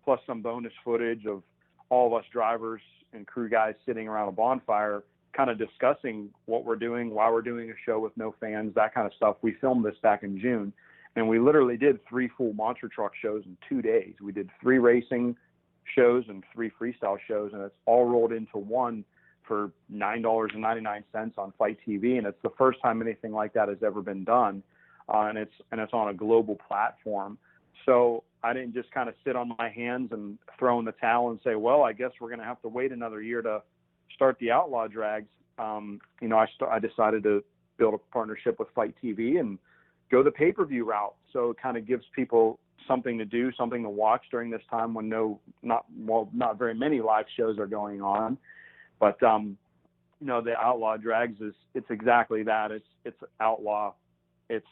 plus some bonus footage of all of us drivers and crew guys sitting around a bonfire kind of discussing what we're doing, why we're doing a show with no fans, that kind of stuff. We filmed this back in June, and we literally did 3 full monster truck shows in 2 days. We did 3 racing shows and 3 freestyle shows, and it's all rolled into one for $9.99 on Fight TV, and it's the first time anything like that has ever been done, and it's on a global platform. So I didn't just kind of sit on my hands and throw in the towel and say, well, I guess we're going to have to wait another year to start the Outlaw Drags. I decided to build a partnership with Fight TV and go the pay-per-view route. So it kind of gives people something to do, something to watch during this time when not very many live shows are going on. But, the Outlaw Drags it's exactly that. It's outlaw. It's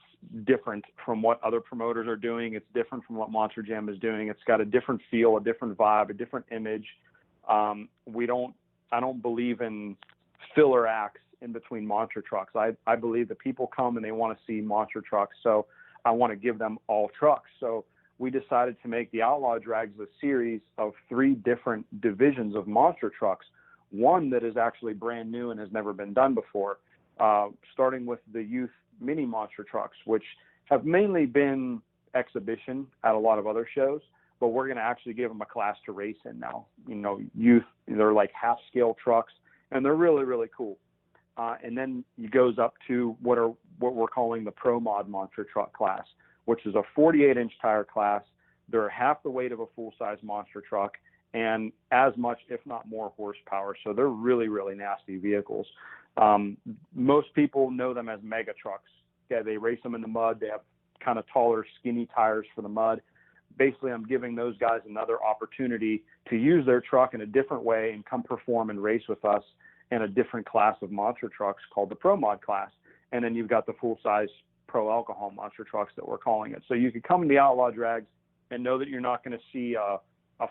different from what other promoters are doing. It's different from what Monster Jam is doing. It's got a different feel, a different vibe, a different image. I don't believe in filler acts in between monster trucks. I believe that people come and they want to see monster trucks, so I want to give them all trucks. So we decided to make the Outlaw Drags a series of 3 different divisions of monster trucks, one that is actually brand new and has never been done before, starting with the youth mini monster trucks, which have mainly been exhibition at a lot of other shows, but we're going to actually give them a class to race in now. Youth, they're like half scale trucks, and they're really, really cool. And then it goes up to what we're calling the Pro Mod monster truck class, which is a 48-inch tire class. They're half the weight of a full-size monster truck and as much, if not more, horsepower. So they're really, really nasty vehicles. Most people know them as mega trucks. Okay, they race them in the mud. They have kind of taller, skinny tires for the mud. Basically, I'm giving those guys another opportunity to use their truck in a different way and come perform and race with us in a different class of monster trucks called the Pro Mod class. And then you've got the full-size pro alcohol monster trucks that we're calling it. So you could come to the Outlaw Drags and know that you're not going to see a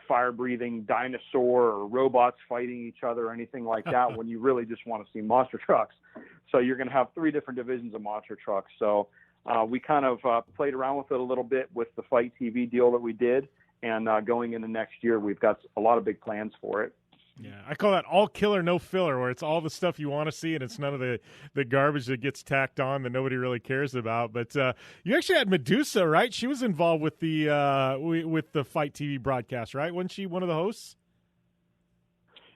fire-breathing dinosaur or robots fighting each other or anything like that when you really just want to see monster trucks. So you're going to have 3 different divisions of monster trucks. So we kind of played around with it a little bit with the Fight TV deal that we did. And going into next year, we've got a lot of big plans for it. Yeah, I call that all killer, no filler, where it's all the stuff you want to see and it's none of the garbage that gets tacked on that nobody really cares about. But you actually had Medusa, right? She was involved with the Fight TV broadcast, right? Wasn't she one of the hosts?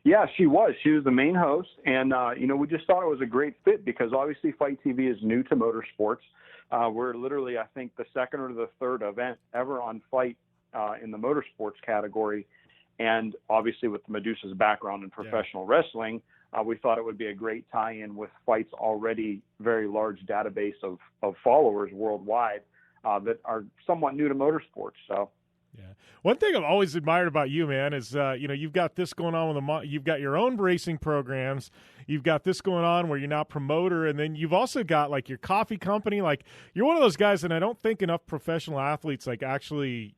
Yeah, she was. She was the main host. And, we just thought it was a great fit because obviously Fight TV is new to motorsports. We're literally, I think, the 2nd or the 3rd event ever on Fight in the motorsports category. And obviously with Medusa's background in professional wrestling, we thought it would be a great tie-in with Fight's already very large database of followers worldwide that are somewhat new to motorsports. So, yeah, one thing I've always admired about you, man, is you've got this going on with you've got your own racing programs, you've got this going on where you're now promoter, and then you've also got like your coffee company. Like you're one of those guys, and I don't think enough professional athletes like actually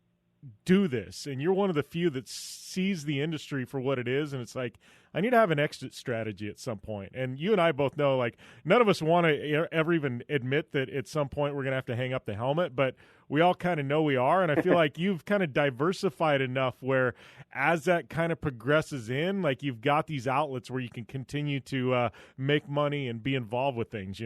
do this, and you're one of the few that sees the industry for what it is, and it's like I need to have an exit strategy at some point. And you and I both know, like, none of us want to ever even admit that at some point we're going to have to hang up the helmet, but we all kind of know we are, and I feel like you've kind of diversified enough where as that kind of progresses in, like you've got these outlets where you can continue to make money and be involved with things,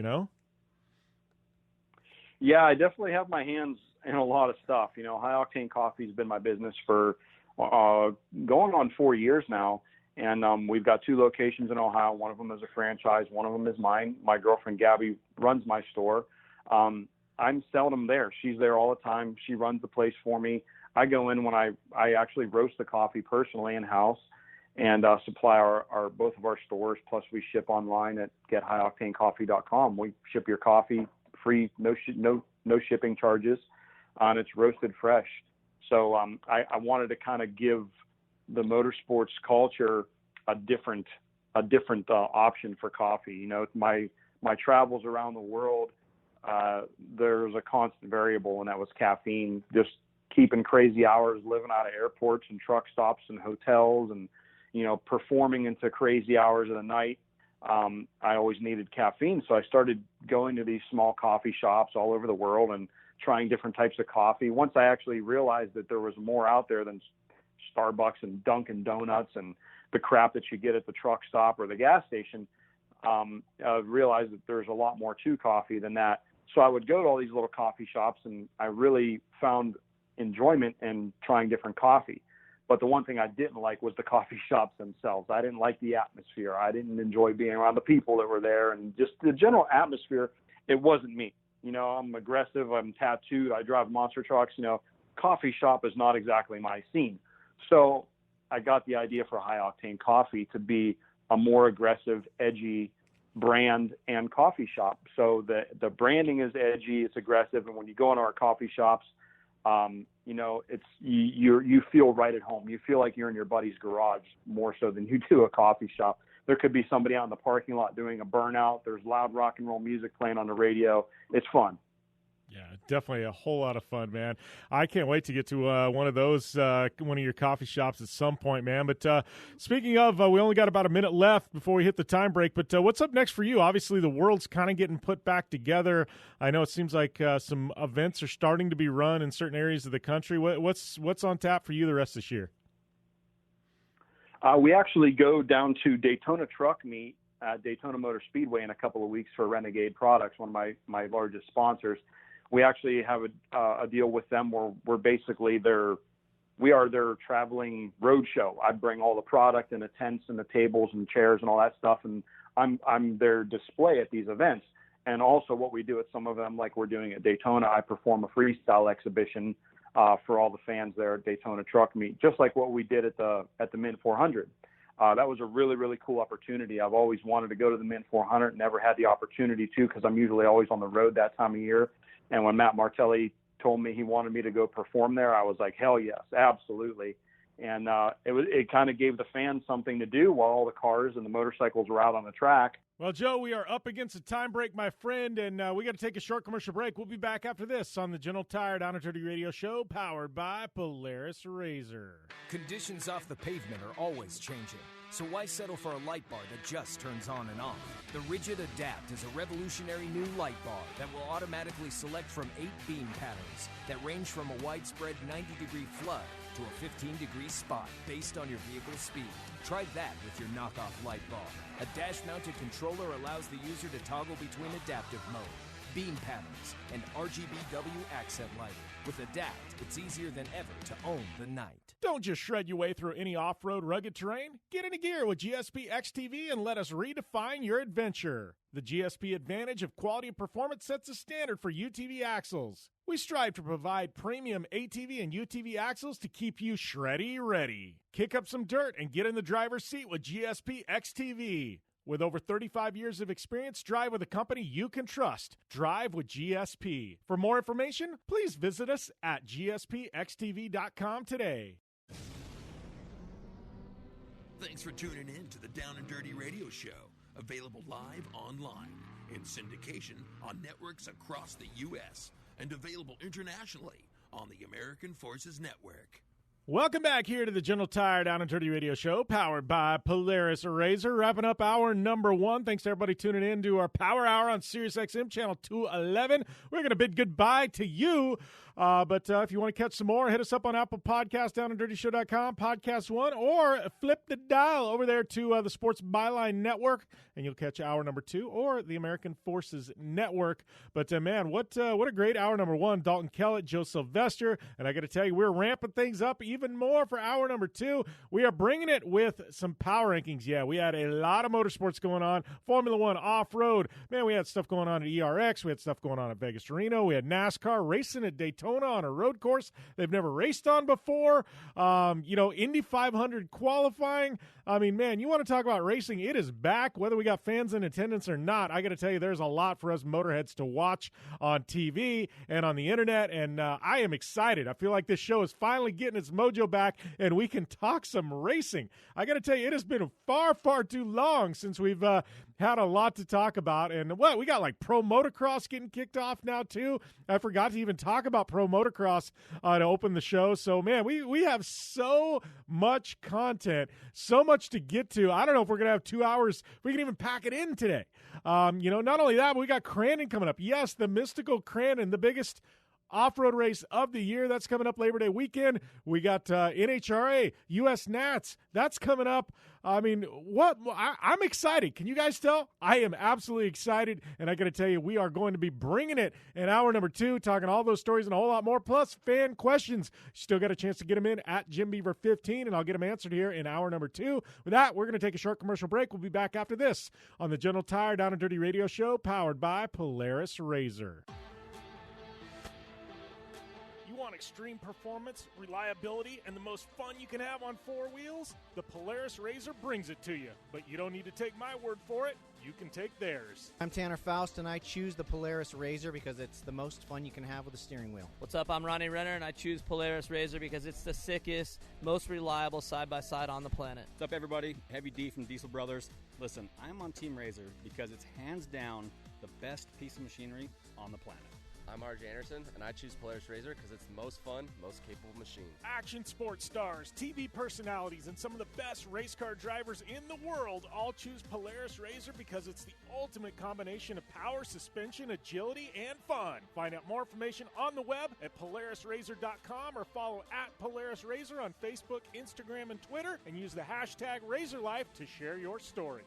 Yeah, I definitely have my hands in a lot of stuff. High Octane Coffee has been my business for going on 4 years now. And we've got 2 locations in Ohio. One of them is a franchise. One of them is mine. My girlfriend, Gabby, runs my store. I'm seldom there. She's there all the time. She runs the place for me. I go in when I actually roast the coffee personally in-house and supply our both of our stores. Plus we ship online at gethighoctanecoffee.com. We ship your coffee free, no shipping charges. And it's roasted fresh. So I wanted to kind of give the motorsports culture a different option for coffee. My travels around the world, there's a constant variable, and that was caffeine. Just keeping crazy hours, living out of airports and truck stops and hotels, and performing into crazy hours of the night. I always needed caffeine, so I started going to these small coffee shops all over the world and trying different types of coffee. Once I actually realized that there was more out there than Starbucks and Dunkin' Donuts and the crap that you get at the truck stop or the gas station, realized that there's a lot more to coffee than that. So I would go to all these little coffee shops, and I really found enjoyment in trying different coffee. But the one thing I didn't like was the coffee shops themselves. I didn't like the atmosphere. I didn't enjoy being around the people that were there, and just the general atmosphere. It wasn't me. You know, I'm aggressive. I'm tattooed. I drive monster trucks. You know, coffee shop is not exactly my scene. So I got the idea for High Octane Coffee to be a more aggressive, edgy brand and coffee shop. So the branding is edgy, it's aggressive, and when you go into our coffee shops, you know, it's you feel right at home. You feel like you're in your buddy's garage more so than you do a coffee shop. There could be somebody out in the parking lot doing a burnout. There's loud rock and roll music playing on the radio. It's fun. Yeah, definitely a whole lot of fun, man. I can't wait to get to one of those, one of your coffee shops at some point, man. But speaking of, we only got about a minute left before we hit the time break. But what's up next for you? Obviously, the world's kind of getting put back together. I know it seems like some events are starting to be run in certain areas of the country. What's on tap for you the rest of this year? We actually go down to Daytona Truck Meet at Daytona Motor Speedway in a couple of weeks for Renegade Products, one of my largest sponsors. We actually have a deal with them where we're basically we are their traveling road show. I bring all the product and the tents and the tables and chairs and all that stuff, and I'm their display at these events. And also what we do at some of them, like we're doing at Daytona, I perform a freestyle exhibition for all the fans there at Daytona Truck Meet, just like what we did at the Mint 400. That was a really, really cool opportunity. I've always wanted to go to the Mint 400, never had the opportunity to, because I'm usually always on the road that time of year. And when Matt Martelli told me he wanted me to go perform there, I was like, hell yes, absolutely. And it kind of gave the fans something to do while all the cars and the motorcycles were out on the track. Well, Joe, we are up against a time break, my friend, and we got to take a short commercial break. We'll be back after this on the General Tire Down and Dirty Radio Show, powered by Polaris RZR. Conditions off the pavement are always changing, so why settle for a light bar that just turns on and off? The Rigid Adapt is a revolutionary new light bar that will automatically select from 8 beam patterns that range from a widespread 90-degree flood to a 15-degree spot based on your vehicle's speed. Try that with your knockoff light bar. A dash-mounted controller allows the user to toggle between adaptive mode, beam patterns, and RGBW accent lighting. With Adapt, it's easier than ever to own the night. Don't just shred your way through any off-road rugged terrain. Get into gear with GSP XTV and let us redefine your adventure. The GSP advantage of quality and performance sets a standard for UTV axles. We strive to provide premium ATV and UTV axles to keep you shreddy ready. Kick up some dirt and get in the driver's seat with GSP XTV. With over 35 years of experience, drive with a company you can trust. Drive with GSP. For more information, please visit us at gspxtv.com today. Thanks for tuning in to the Down and Dirty Radio Show. Available live online, in syndication on networks across the U.S., and available internationally on the American Forces Network. Welcome back here to the General Tire Down and Dirty Radio Show, powered by Polaris RZR. Wrapping up hour number 1. Thanks to everybody tuning in to our Power Hour on Sirius XM Channel 211. We're going to bid goodbye to you. But if you want to catch some more, hit us up on Apple Podcasts, downanddirtyshow.com, Podcast One, or flip the dial over there to the Sports Byline Network, and you'll catch hour number 2 or the American Forces Network. But, man, what a great hour number 1. Dalton Kellett, Joe Sylvester, and I got to tell you, we're ramping things up even more for hour number 2. We are bringing it with some power rankings. Yeah, we had a lot of motorsports going on. Formula One, off-road. Man, we had stuff going on at ERX. We had stuff going on at Vegas Reno. We had NASCAR racing at Daytona on a road course they've never raced on before. Indy 500 qualifying. I mean, man, you want to talk about racing? It is back, whether we got fans in attendance or not. I got to tell you, there's a lot for us motorheads to watch on TV and on the internet, and I am excited. I feel like this show is finally getting its mojo back, and we can talk some racing. I got to tell you, it has been far, far too long since we've had a lot to talk about. And we got like pro motocross getting kicked off now too. I forgot to even talk about pro motocross to open the show. So man, we have so much content, so much to get to. I don't know if we're going to have 2 hours. We can even pack it in today. Not only that, but we got Crandon coming up. Yes, the mystical Crandon, the biggest off-road race of the year. That's coming up Labor Day weekend. We got NHRA, US Nats. That's coming up. I mean, I'm excited. Can you guys tell? I am absolutely excited, and I got to tell you, we are going to be bringing it in hour number 2, talking all those stories and a whole lot more, plus fan questions. Still got a chance to get them in at JimBeaver15, and I'll get them answered here in hour number 2. With that, we're going to take a short commercial break. We'll be back after this on the General Tire Down and Dirty Radio Show, powered by Polaris RZR. Want extreme performance, reliability, and the most fun you can have on 4 wheels? The Polaris RZR brings it to you. But you don't need to take my word for it. You can take theirs. I'm Tanner Faust, and I choose the Polaris RZR because it's the most fun you can have with a steering wheel. What's up? I'm Ronnie Renner, and I choose Polaris RZR because it's the sickest, most reliable side-by-side on the planet. What's up, everybody? Heavy D from Diesel Brothers. Listen, I'm on Team RZR because it's hands down the best piece of machinery on the planet. I'm RJ Anderson, and I choose Polaris RZR because it's the most fun, most capable machine. Action sports stars, TV personalities, and some of the best race car drivers in the world all choose Polaris RZR because it's the ultimate combination of power, suspension, agility, and fun. Find out more information on the web at PolarisRZR.com or follow at Polaris RZR on Facebook, Instagram, and Twitter, and use the hashtag RazorLife to share your story.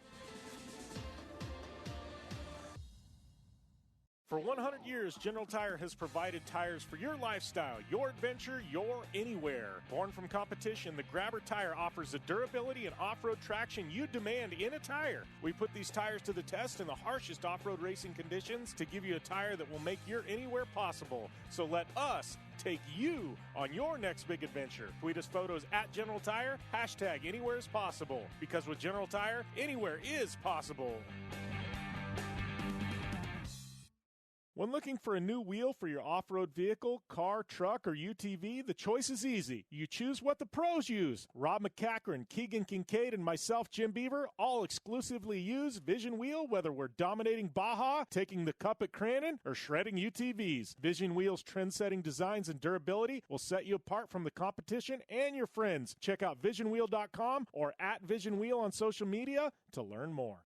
For 100 years, General Tire has provided tires for your lifestyle, your adventure, your anywhere. Born from competition, the Grabber tire offers the durability and off-road traction you demand in a tire. We put these tires to the test in the harshest off-road racing conditions to give you a tire that will make your anywhere possible. So let us take you on your next big adventure. Tweet us photos at General Tire, hashtag anywhere is possible. Because with General Tire, anywhere is possible. When looking for a new wheel for your off-road vehicle, car, truck, or UTV, the choice is easy. You choose what the pros use. Rob McCachran, Keegan Kincaid, and myself, Jim Beaver, all exclusively use Vision Wheel, whether we're dominating Baja, taking the cup at Crandon, or shredding UTVs. Vision Wheel's trend-setting designs and durability will set you apart from the competition and your friends. Check out VisionWheel.com or at Vision Wheel on social media to learn more.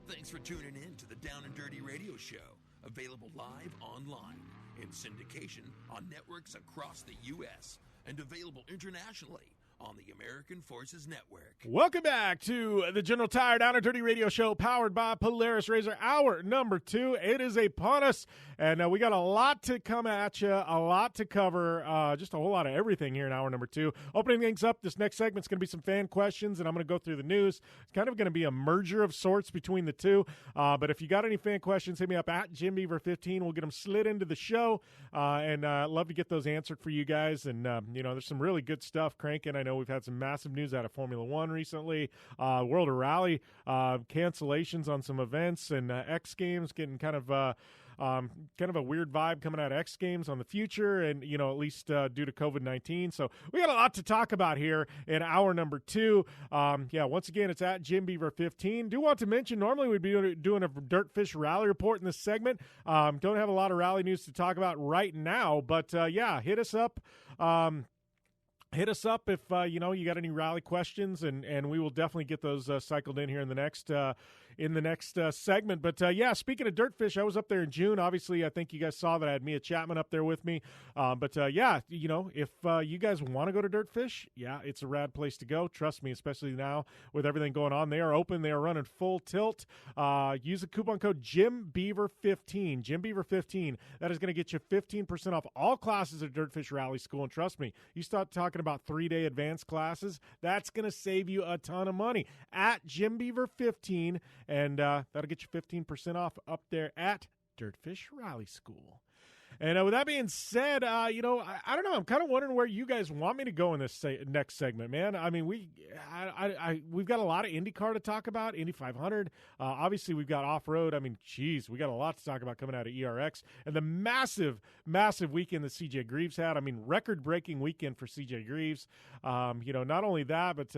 Thanks for tuning in to the Down and Dirty Radio Show, available live online, in syndication on networks across the U.S., and available internationally on the American Forces Network. Welcome back to the General Tire Down and Dirty Radio Show, powered by Polaris RZR. Hour number 2. It is upon us, and we got a lot to come at you, a lot to cover, just a whole lot of everything here in hour number 2. Opening things up, this next segment's going to be some fan questions, and I'm going to go through the news. It's kind of going to be a merger of sorts between the two, but if you got any fan questions, hit me up at JimBeaver15. We'll get them slid into the show, and love to get those answered for you guys. And, there's some really good stuff cranking. I know we've had some massive news out of Formula One recently, World of Rally, cancellations on some events, and X Games getting kind of a weird vibe coming out of X Games on the future, and at least due to COVID-19. So we got a lot to talk about here in hour number 2. Once again, it's at JimBeaver15. Do want to mention, normally we'd be doing a Dirtfish Rally report in this segment. Don't have a lot of rally news to talk about right now, but hit us up. Hit us up if you got any rally questions, and we will definitely get those cycled in here in the next segment. But speaking of Dirtfish, I was up there in June. Obviously, I think you guys saw that I had Mia Chapman up there with me. If you guys want to go to Dirtfish, it's a rad place to go. Trust me, especially now with everything going on. They are open. They are running full tilt. Use the coupon code JimBeaver15. JimBeaver15. That is going to get you 15% off all classes at Dirtfish Rally School. And trust me, you start talking about 3-day advanced classes, that's going to save you a ton of money at JimBeaver15. And that'll get you 15% off up there at Dirtfish Rally School. And with that being said, I don't know. I'm kind of wondering where you guys want me to go in this next segment, man. I mean, we've got a lot of IndyCar to talk about, Indy 500. Obviously, we've got off-road. I mean, we got a lot to talk about coming out of ERX. And the massive, massive weekend that CJ Greaves had. I mean, record-breaking weekend for CJ Greaves. Not only that, but,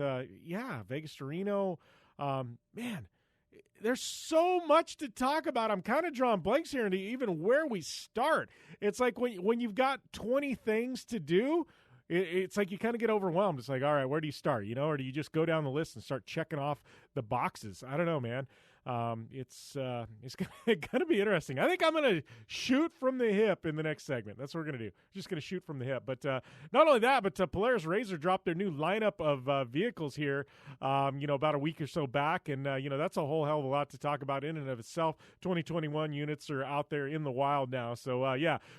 Vegas to Reno. Man, there's so much to talk about. I'm kind of drawing blanks here into even where we start. It's like when you've got 20 things to do, it's like you kind of get overwhelmed. It's like, all right, where do you start? Or do you just go down the list and start checking off the boxes? I don't know, man. It's gonna be interesting. I think I'm gonna shoot from the hip in the next segment. That's what we're gonna do. Just gonna shoot from the hip. But not only that, but Polaris RZR dropped their new lineup of vehicles here. About a week or so back, and that's a whole hell of a lot to talk about in and of itself. 2021 units are out there in the wild now. So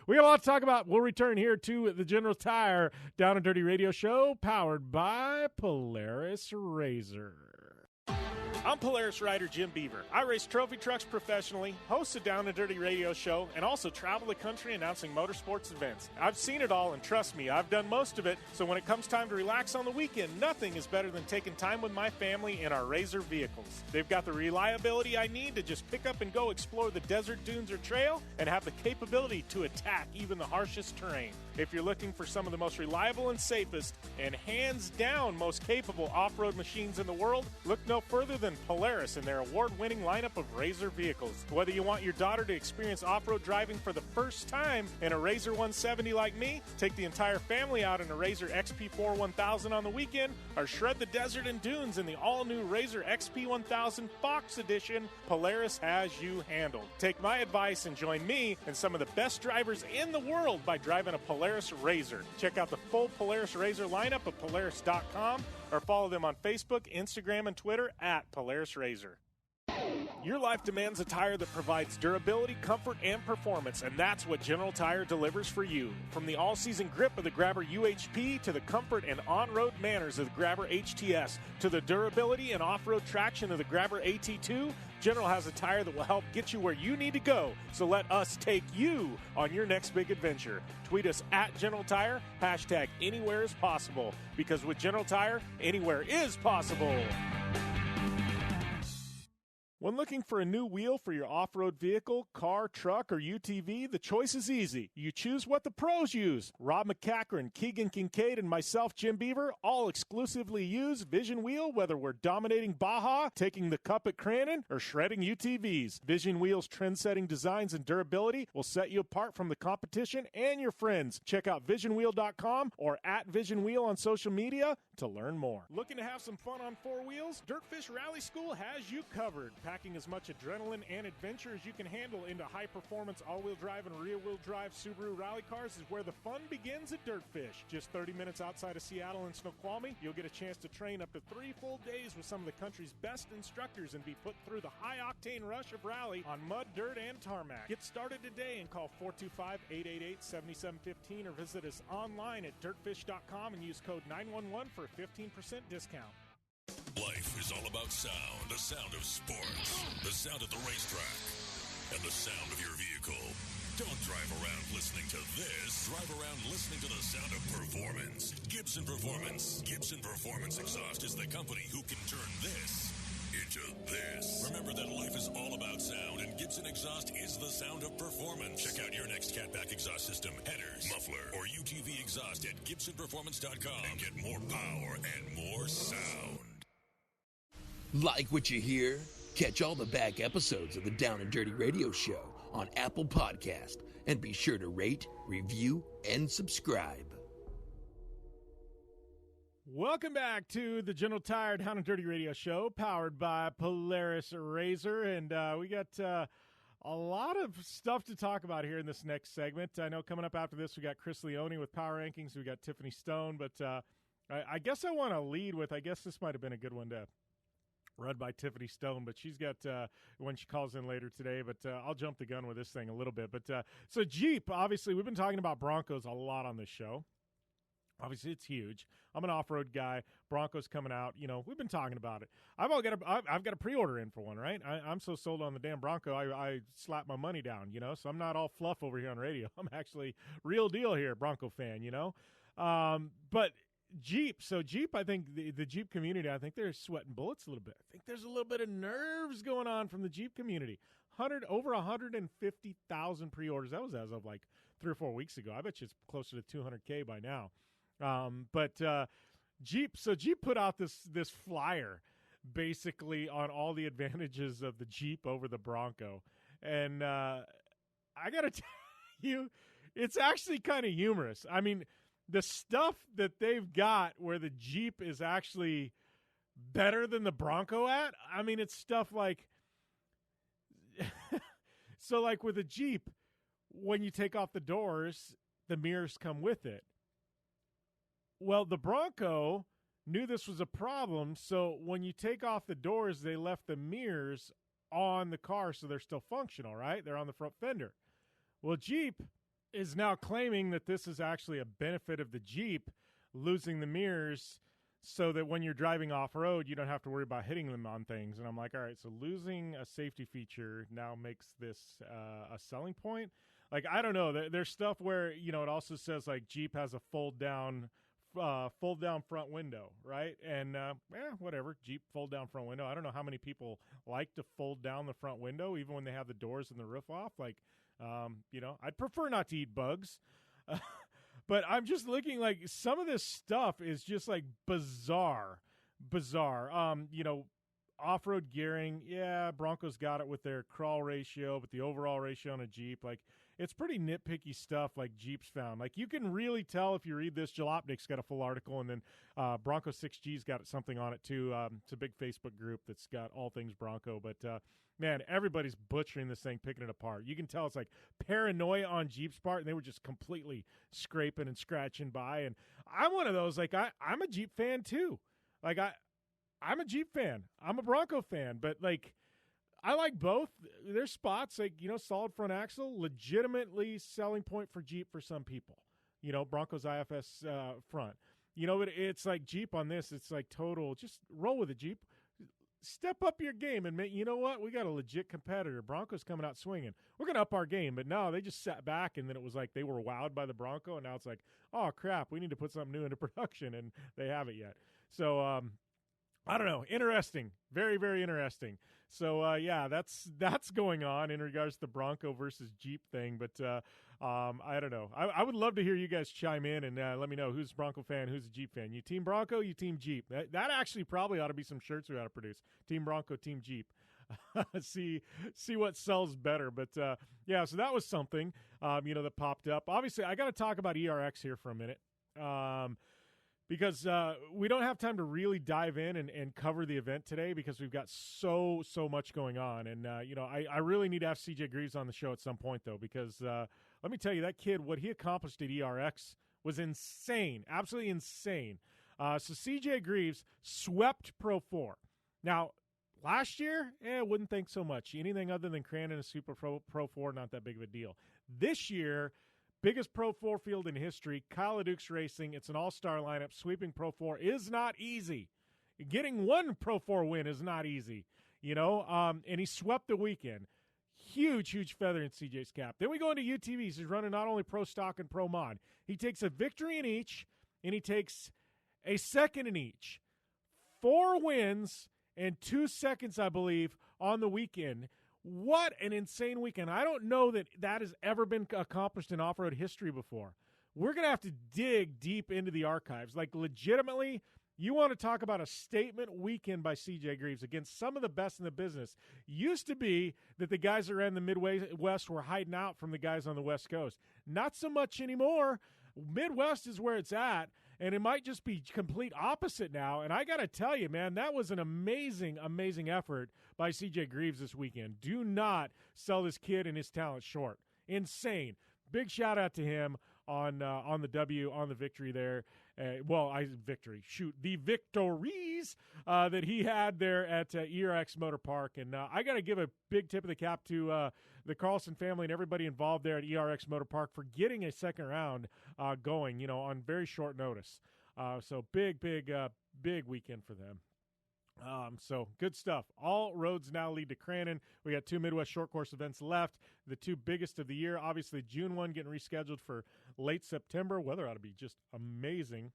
we got a lot to talk about. We'll return here to the General Tire Down and Dirty Radio Show, powered by Polaris RZR. I'm Polaris rider Jim Beaver. I race trophy trucks professionally, host a Down and Dirty radio show, and also travel the country announcing motorsports events. I've seen it all, and trust me, I've done most of it, so when it comes time to relax on the weekend, nothing is better than taking time with my family in our RZR vehicles. They've got the reliability I need to just pick up and go explore the desert, dunes, or trail, and have the capability to attack even the harshest terrain. If you're looking for some of the most reliable and safest, and hands down most capable off-road machines in the world, look no further than Polaris and their award-winning lineup of RZR vehicles. Whether you want your daughter to experience off-road driving for the first time in a RZR 170 like me, take the entire family out in a RZR XP4 1000 on the weekend, or shred the desert and dunes in the all-new RZR XP 1000 Fox Edition, Polaris has you handled. Take my advice and join me and some of the best drivers in the world by driving a Polaris RZR. Check out the full Polaris RZR lineup at Polaris.com or follow them on Facebook, Instagram, and Twitter at Polaris RZR. Your life demands a tire that provides durability, comfort, and performance, and that's what General Tire delivers for you. From the all-season grip of the Grabber UHP to the comfort and on-road manners of the Grabber HTS to the durability and off-road traction of the Grabber AT2, General has a tire that will help get you where you need to go. So let us take you on your next big adventure. Tweet us at General Tire, hashtag anywhere is possible, because with General Tire, anywhere is possible. When looking for a new wheel for your off-road vehicle, car, truck, or UTV, the choice is easy. You choose what the pros use. Rob McCachran, Keegan Kincaid, and myself, Jim Beaver, all exclusively use Vision Wheel, whether we're dominating Baja, taking the cup at Crandon, or shredding UTVs. Vision Wheel's trend-setting designs and durability will set you apart from the competition and your friends. Check out visionwheel.com or at Vision Wheel on social media to learn more. Looking to have some fun on four wheels? Dirtfish Rally School has you covered. Packing as much adrenaline and adventure as you can handle into high-performance all-wheel drive and rear-wheel drive Subaru rally cars is where the fun begins at Dirtfish. Just 30 minutes outside of Seattle and Snoqualmie, you'll get a chance to train up to 3 full days with some of the country's best instructors and be put through the high-octane rush of rally on mud, dirt, and tarmac. Get started today and call 425-888-7715 or visit us online at dirtfish.com and use code 911 for a 15% discount. Life is all about sound, the sound of sports, the sound at the racetrack, and the sound of your vehicle. Don't drive around listening to this. Drive around listening to the sound of performance. Gibson Performance. Gibson Performance Exhaust is the company who can turn this into this. Remember that life is all about sound, and Gibson Exhaust is the sound of performance. Check out your next catback exhaust system, headers, muffler, or UTV exhaust at GibsonPerformance.com and get more power and more sound. Like what you hear? Catch all the back episodes of the Down and Dirty Radio Show on Apple Podcast, and be sure to rate, review, and subscribe. Welcome back to the General Tire Down and Dirty Radio Show, powered by Polaris RZR, and we got a lot of stuff to talk about here in this next segment. I know coming up after this, we got Chris Leone with Power Rankings, we got Tiffany Stone, but I guess I want to lead with, I guess this might have been a good one to run by Tiffany Stone, but she's got when she calls in later today, but I'll jump the gun with this thing a little bit. But so Jeep, obviously, we've been talking about Broncos a lot on this show. Obviously, it's huge. I'm an off-road guy. Broncos coming out. You know, we've been talking about it. I've got a pre-order in for one, right? I'm so sold on the damn Bronco, I slap my money down, you know? So I'm not all fluff over here on radio. I'm actually real deal here, Bronco fan, you know? But Jeep, I think the Jeep community, I think they're sweating bullets a little bit. I think there's a little bit of nerves going on from the Jeep community. Over 150,000 pre-orders. That was as of like 3 or 4 weeks ago. I bet you it's closer to 200K by now. But Jeep put out this flyer basically on all the advantages of the Jeep over the Bronco. And I got to tell you, it's actually kind of humorous. I mean, the stuff that they've got where the Jeep is actually better than the Bronco at, I mean, it's stuff like so like with a Jeep, when you take off the doors, the mirrors come with it. Well, the Bronco knew this was a problem, so when you take off the doors, they left the mirrors on the car so they're still functional, right? They're on the front fender. Well, Jeep is now claiming that this is actually a benefit of the Jeep, losing the mirrors so that when you're driving off-road, you don't have to worry about hitting them on things. And I'm like, all right, so losing a safety feature now makes this a selling point? Like, I don't know. There's stuff where, you know, it also says, like, Jeep has a fold-down front window, right? And, whatever, Jeep fold-down front window. I don't know how many people like to fold down the front window, even when they have the doors and the roof off. Like, you know, I'd prefer not to eat bugs. But I'm just looking, like, some of this stuff is just, like, bizarre. You know, off-road gearing, yeah, Bronco's got it with their crawl ratio, but the overall ratio on a Jeep, like, it's pretty nitpicky stuff like Jeep's found. Like, you can really tell if you read this. Jalopnik's got a full article, and then Bronco 6G's got something on it, too. It's a big Facebook group that's got all things Bronco. But, man, everybody's butchering this thing, picking it apart. You can tell it's like paranoia on Jeep's part, and they were just completely scraping and scratching by. And I'm one of those, like, I'm a Jeep fan, too. Like, I'm a Jeep fan. I'm a Bronco fan. But, like, I like both. There's spots, like, you know, solid front axle, legitimately selling point for Jeep for some people. You know, Bronco's IFS front. You know, it's like Jeep on this. It's like total, just roll with it, Jeep. Step up your game and, you know what? We got a legit competitor. Bronco's coming out swinging. We're going to up our game. But no, they just sat back, and then it was like they were wowed by the Bronco, and now it's like, oh, crap, we need to put something new into production, and they haven't yet. So, I don't know. Interesting. Very, very interesting. So, yeah, that's going on in regards to the Bronco versus Jeep thing. But I don't know. I would love to hear you guys chime in and let me know who's a Bronco fan, who's a Jeep fan. You team Bronco, you team Jeep. That actually probably ought to be some shirts we ought to produce. Team Bronco, team Jeep. see what sells better. But, yeah, so that was something, you know, that popped up. Obviously, I got to talk about ERX here for a minute. Because we don't have time to really dive in and cover the event today because we've got so much going on. And, you know, I really need to have CJ Greaves on the show at some point, though, because let me tell you, that kid, what he accomplished at ERX was insane, absolutely insane. So CJ Greaves swept Pro 4. Now, last year, wouldn't think so much. Anything other than Crandon and Super Pro 4, not that big of a deal. This year, biggest Pro 4 field in history, Kyle LeDuc's Racing. It's an all-star lineup. Sweeping Pro 4 is not easy. Getting one Pro 4 win is not easy, you know, and he swept the weekend. Huge feather in CJ's cap. Then we go into UTVs. He's running not only Pro Stock and Pro Mod. He takes a victory in each, and he takes a second in each. 4 wins and 2 seconds, I believe, on the weekend. What an insane weekend. I don't know that has ever been accomplished in off-road history before. We're going to have to dig deep into the archives. Like, legitimately, you want to talk about a statement weekend by CJ Greaves against some of the best in the business. Used to be that the guys around the Midwest were hiding out from the guys on the West Coast. Not so much anymore. Midwest is where it's at, and it might just be complete opposite now. And I got to tell you, man, that was an amazing effort by CJ Greaves this weekend. Do not sell this kid and his talent short. Insane. Big shout out to him on the W, on the victory there. The victories that he had there at ERX Motor Park. And I got to give a big tip of the cap to the Carlson family and everybody involved there at ERX Motor Park for getting a second round going, you know, on very short notice. So big weekend for them. So good stuff. All roads now lead to Crandon. We got 2 Midwest short course events left. The 2 biggest of the year. Obviously, June 1 getting rescheduled for late September. Weather ought to be just amazing.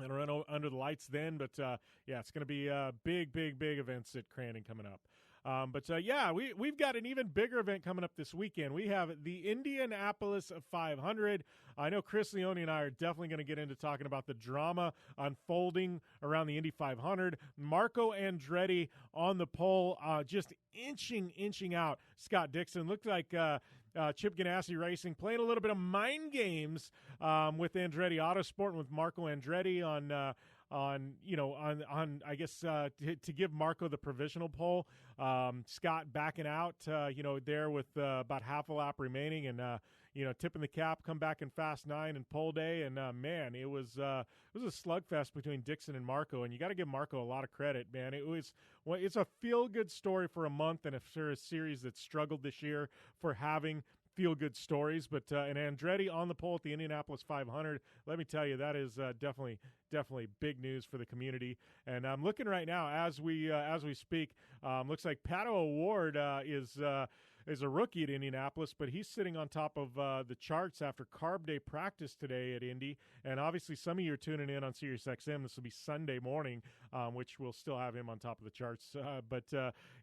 And run under the lights then. But, yeah, it's going to be big events at Crandon coming up. Yeah, we've got an even bigger event coming up this weekend. We have the Indianapolis 500. I know Chris Leone and I are definitely going to get into talking about the drama unfolding around the Indy 500. Marco Andretti on the pole, just inching out Scott Dixon. Looked like Chip Ganassi Racing playing a little bit of mind games with Andretti Autosport and with Marco Andretti on I guess to give Marco the provisional pole. Scott backing out, there with about half a lap remaining, and tipping the cap, come back in Fast 9 and pole day, and man, it was a slugfest between Dixon and Marco, and you got to give Marco a lot of credit, man. It's a feel-good story for a month, and for a series that struggled this year for having feel-good stories, but and Andretti on the pole at the Indianapolis 500. Let me tell you, that is definitely big news for the community. And I'm looking right now as we speak. Looks like Pato O'Ward is a rookie at Indianapolis, but he's sitting on top of the charts after Carb Day practice today at Indy. And obviously, some of you are tuning in on SiriusXM. This will be Sunday morning, which will still have him on top of the charts.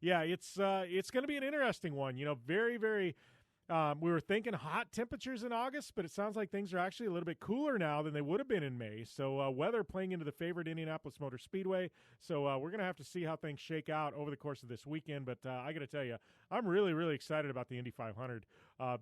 It's going to be an interesting one. Very, very. We were thinking hot temperatures in August, but it sounds like things are actually a little bit cooler now than they would have been in May. So weather playing into the favorite Indianapolis Motor Speedway. So we're going to have to see how things shake out over the course of this weekend. But I got to tell you, I'm really, really excited about the Indy 500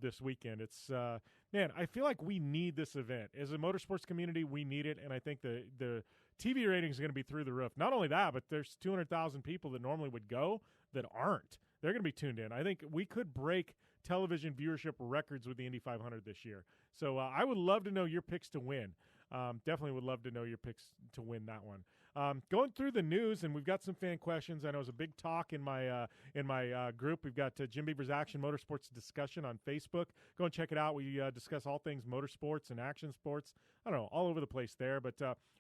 this weekend. It's man, I feel like we need this event. As a motorsports community, we need it, and I think the TV ratings are going to be through the roof. Not only that, but there's 200,000 people that normally would go that aren't. They're going to be tuned in. I think we could break television viewership records with the Indy 500 this year. So I would love to know your picks to win. Definitely would love to know your picks to win that one. Going through the news, and we've got some fan questions. I know it's a big talk in my group. We've got Jim Beaver's Action Motorsports Discussion on Facebook. Go and check it out. We discuss all things motorsports and action sports. I don't know, all over the place there. But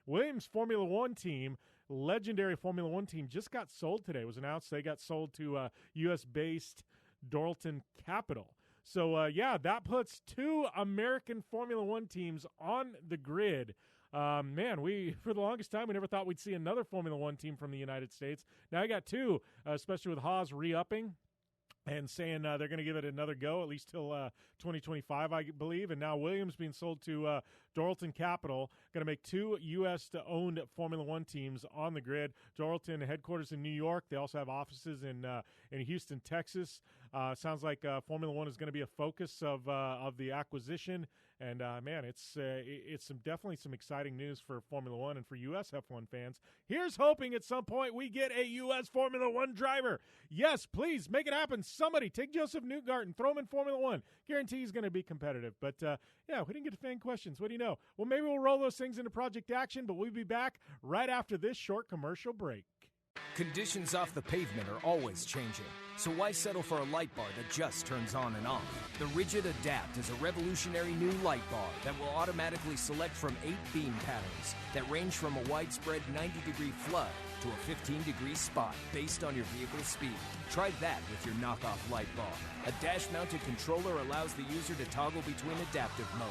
Williams Formula One team, legendary Formula One team, just got sold today. It was announced they got sold to U.S.-based Dalton Capital. So, that puts two American Formula One teams on the grid. Man, for the longest time, we never thought we'd see another Formula One team from the United States. Now I got two, especially with Haas re-upping and saying they're going to give it another go, at least till 2025, I believe. And now Williams being sold to Dalton Capital, going to make two U.S.-owned Formula One teams on the grid. Dalton headquarters in New York. They also have offices in Houston, Texas. Sounds like Formula One is going to be a focus of the acquisition. And, man, it's definitely some exciting news for Formula One and for U.S. F1 fans. Here's hoping at some point we get a U.S. Formula One driver. Yes, please, make it happen. Somebody take Joseph Newgarden and throw him in Formula One. Guarantee he's going to be competitive. But, we didn't get to fan questions. What do you know? Well, maybe we'll roll those things into Project Action, but we'll be back right after this short commercial break. Conditions off the pavement are always changing, so why settle for a light bar that just turns on and off? The Rigid Adapt is a revolutionary new light bar that will automatically select from 8 beam patterns that range from a widespread 90-degree flood to a 15-degree spot based on your vehicle's speed. Try that with your knockoff light bar. A dash-mounted controller allows the user to toggle between adaptive mode,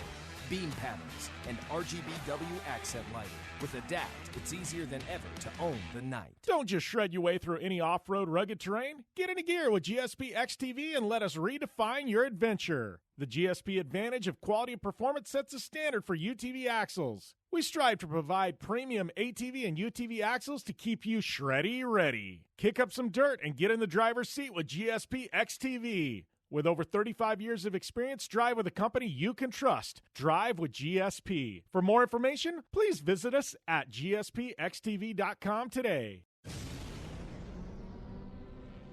beam patterns, and RGBW accent lighting. With Adapt, it's easier than ever to own the night. Don't just shred your way through any off-road rugged terrain. Get into gear with GSP XTV and let us redefine your adventure. The GSP advantage of quality and performance sets a standard for UTV axles. We strive to provide premium ATV and UTV axles to keep you shreddy ready. Kick up some dirt and get in the driver's seat with GSP XTV. With over 35 years of experience, drive with a company you can trust. Drive with GSP. For more information, please visit us at gspxtv.com today.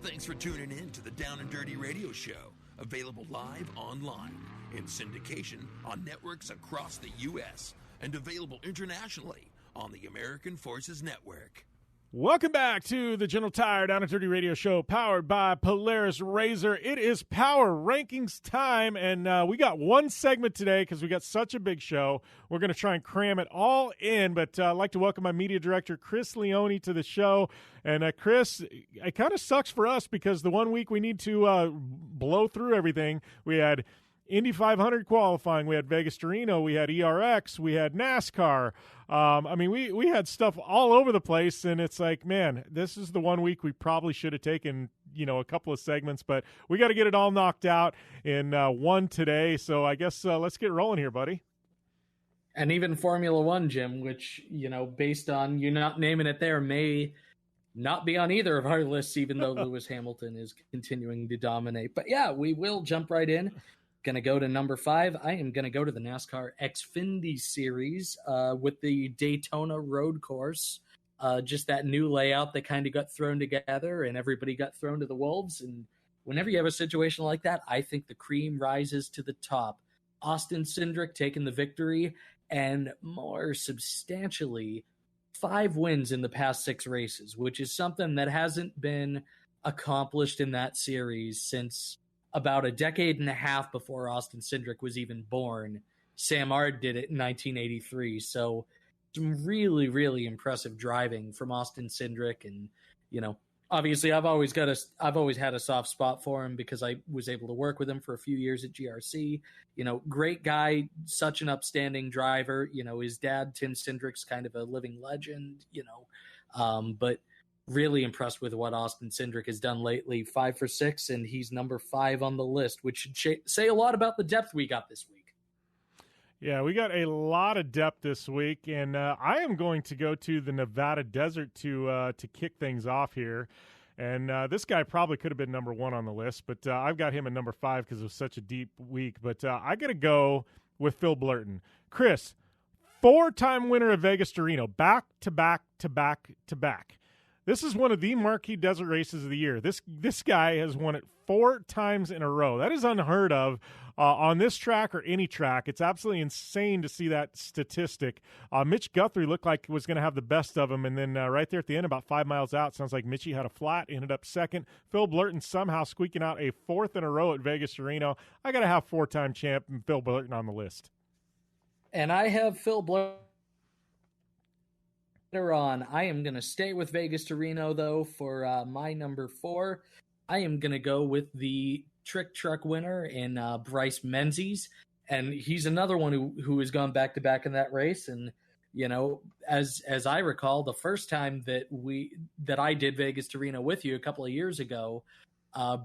Thanks for tuning in to the Down and Dirty Radio Show, available live online, in syndication on networks across the U.S., and available internationally on the American Forces Network. Welcome back to the General Tire Down and Dirty Radio Show, powered by Polaris RZR. It is Power Rankings time, and we got one segment today because we got such a big show. We're going to try and cram it all in, but I'd like to welcome my media director, Chris Leone, to the show. And, Chris, it kind of sucks for us because the 1 week we need to blow through everything. We had Indy 500 qualifying, we had Vegas to Reno, we had ERX, we had NASCAR. We had stuff all over the place, and it's like, man, this is the 1 week we probably should have taken, a couple of segments, but we got to get it all knocked out in one today. So I guess let's get rolling here, buddy. And even Formula One, Jim, which, based on you not naming it there, may not be on either of our lists, even though Lewis Hamilton is continuing to dominate. But yeah, we will jump right in. going to go to number 5. I am going to go to the NASCAR Xfinity Series with the Daytona Road Course. Just that new layout that kind of got thrown together and everybody got thrown to the wolves. And whenever you have a situation like that, I think the cream rises to the top. Austin Cindric taking the victory, and more substantially, 5 wins in the past 6 races, which is something that hasn't been accomplished in that series since about a decade and a half before Austin Cindric was even born. Sam Ard did it in 1983. So some really, really impressive driving from Austin Cindric. And, obviously I've always had a soft spot for him because I was able to work with him for a few years at GRC. Great guy, such an upstanding driver. His dad, Tim Cindric's kind of a living legend, but really impressed with what Austin Cindric has done lately. 5 for 6, and he's number 5 on the list, which should say a lot about the depth we got this week. Yeah, we got a lot of depth this week, and I am going to go to the Nevada desert to kick things off here. And this guy probably could have been number 1 on the list, but I've got him at number 5 because it was such a deep week. But I got to go with Phil Blurton. Chris, 4-time winner of Vegas to Reno, back to back to back to back. This is one of the marquee desert races of the year. This guy has won it 4 times in a row. That is unheard of on this track or any track. It's absolutely insane to see that statistic. Mitch Guthrie looked like he was going to have the best of him, and then right there at the end, about 5 miles out, sounds like Mitchie had a flat, ended up second. Phil Blurton somehow squeaking out a 4th in a row at Vegas to Reno. I got to have 4-time champ Phil Blurton on the list. And I have Phil Blurton on. I am going to stay with Vegas to Reno, though, for my number 4. I am going to go with the trick truck winner in Bryce Menzies, and he's another one who has gone back-to-back in that race. And, as I recall, the first time that I did Vegas to Reno with you a couple of years ago,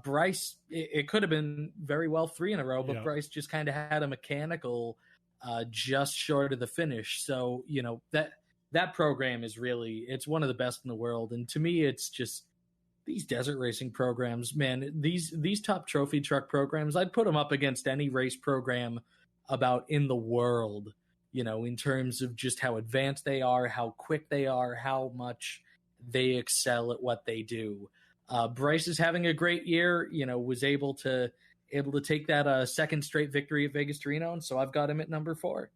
Bryce, it could have been very well 3 in a row, but yeah. Bryce just kind of had a mechanical just short of the finish. So, that program is it's one of the best in the world. And to me, it's just these desert racing programs, man, these top trophy truck programs, I'd put them up against any race program about in the world, in terms of just how advanced they are, how quick they are, how much they excel at what they do. Bryce is having a great year, was able to take that second straight victory at Vegas to Reno. And so I've got him at number 4.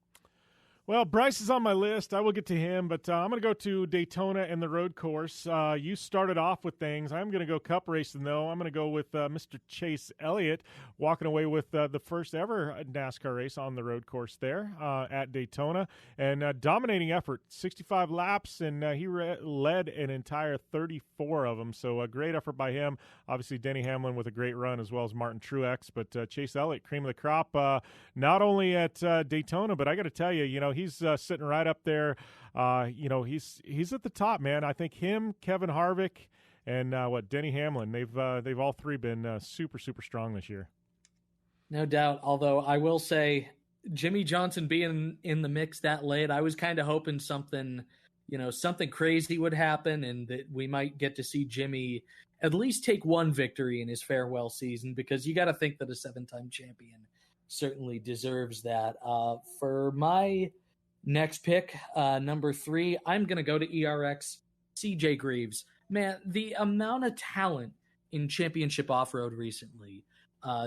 Well, Bryce is on my list. I will get to him, but I'm going to go to Daytona and the road course. You started off with things. I'm going to go cup racing, though. I'm going to go with Mr. Chase Elliott, walking away with the first ever NASCAR race on the road course there at Daytona. And dominating effort, 65 laps, and he led an entire 34 of them. So a great effort by him. Obviously, Denny Hamlin with a great run, as well as Martin Truex. But Chase Elliott, cream of the crop, not only at Daytona, but I got to tell you, he's sitting right up there. He's at the top, man. I think him, Kevin Harvick, and Denny Hamlin. They've all 3 been super, super strong this year. No doubt. Although I will say, Jimmy Johnson being in the mix that late, I was kind of hoping something crazy would happen, and that we might get to see Jimmy at least take 1 victory in his farewell season, because you got to think that a 7-time champion certainly deserves that. For my next pick, number 3, I'm going to go to ERX, CJ Greaves. Man, the amount of talent in championship off-road recently,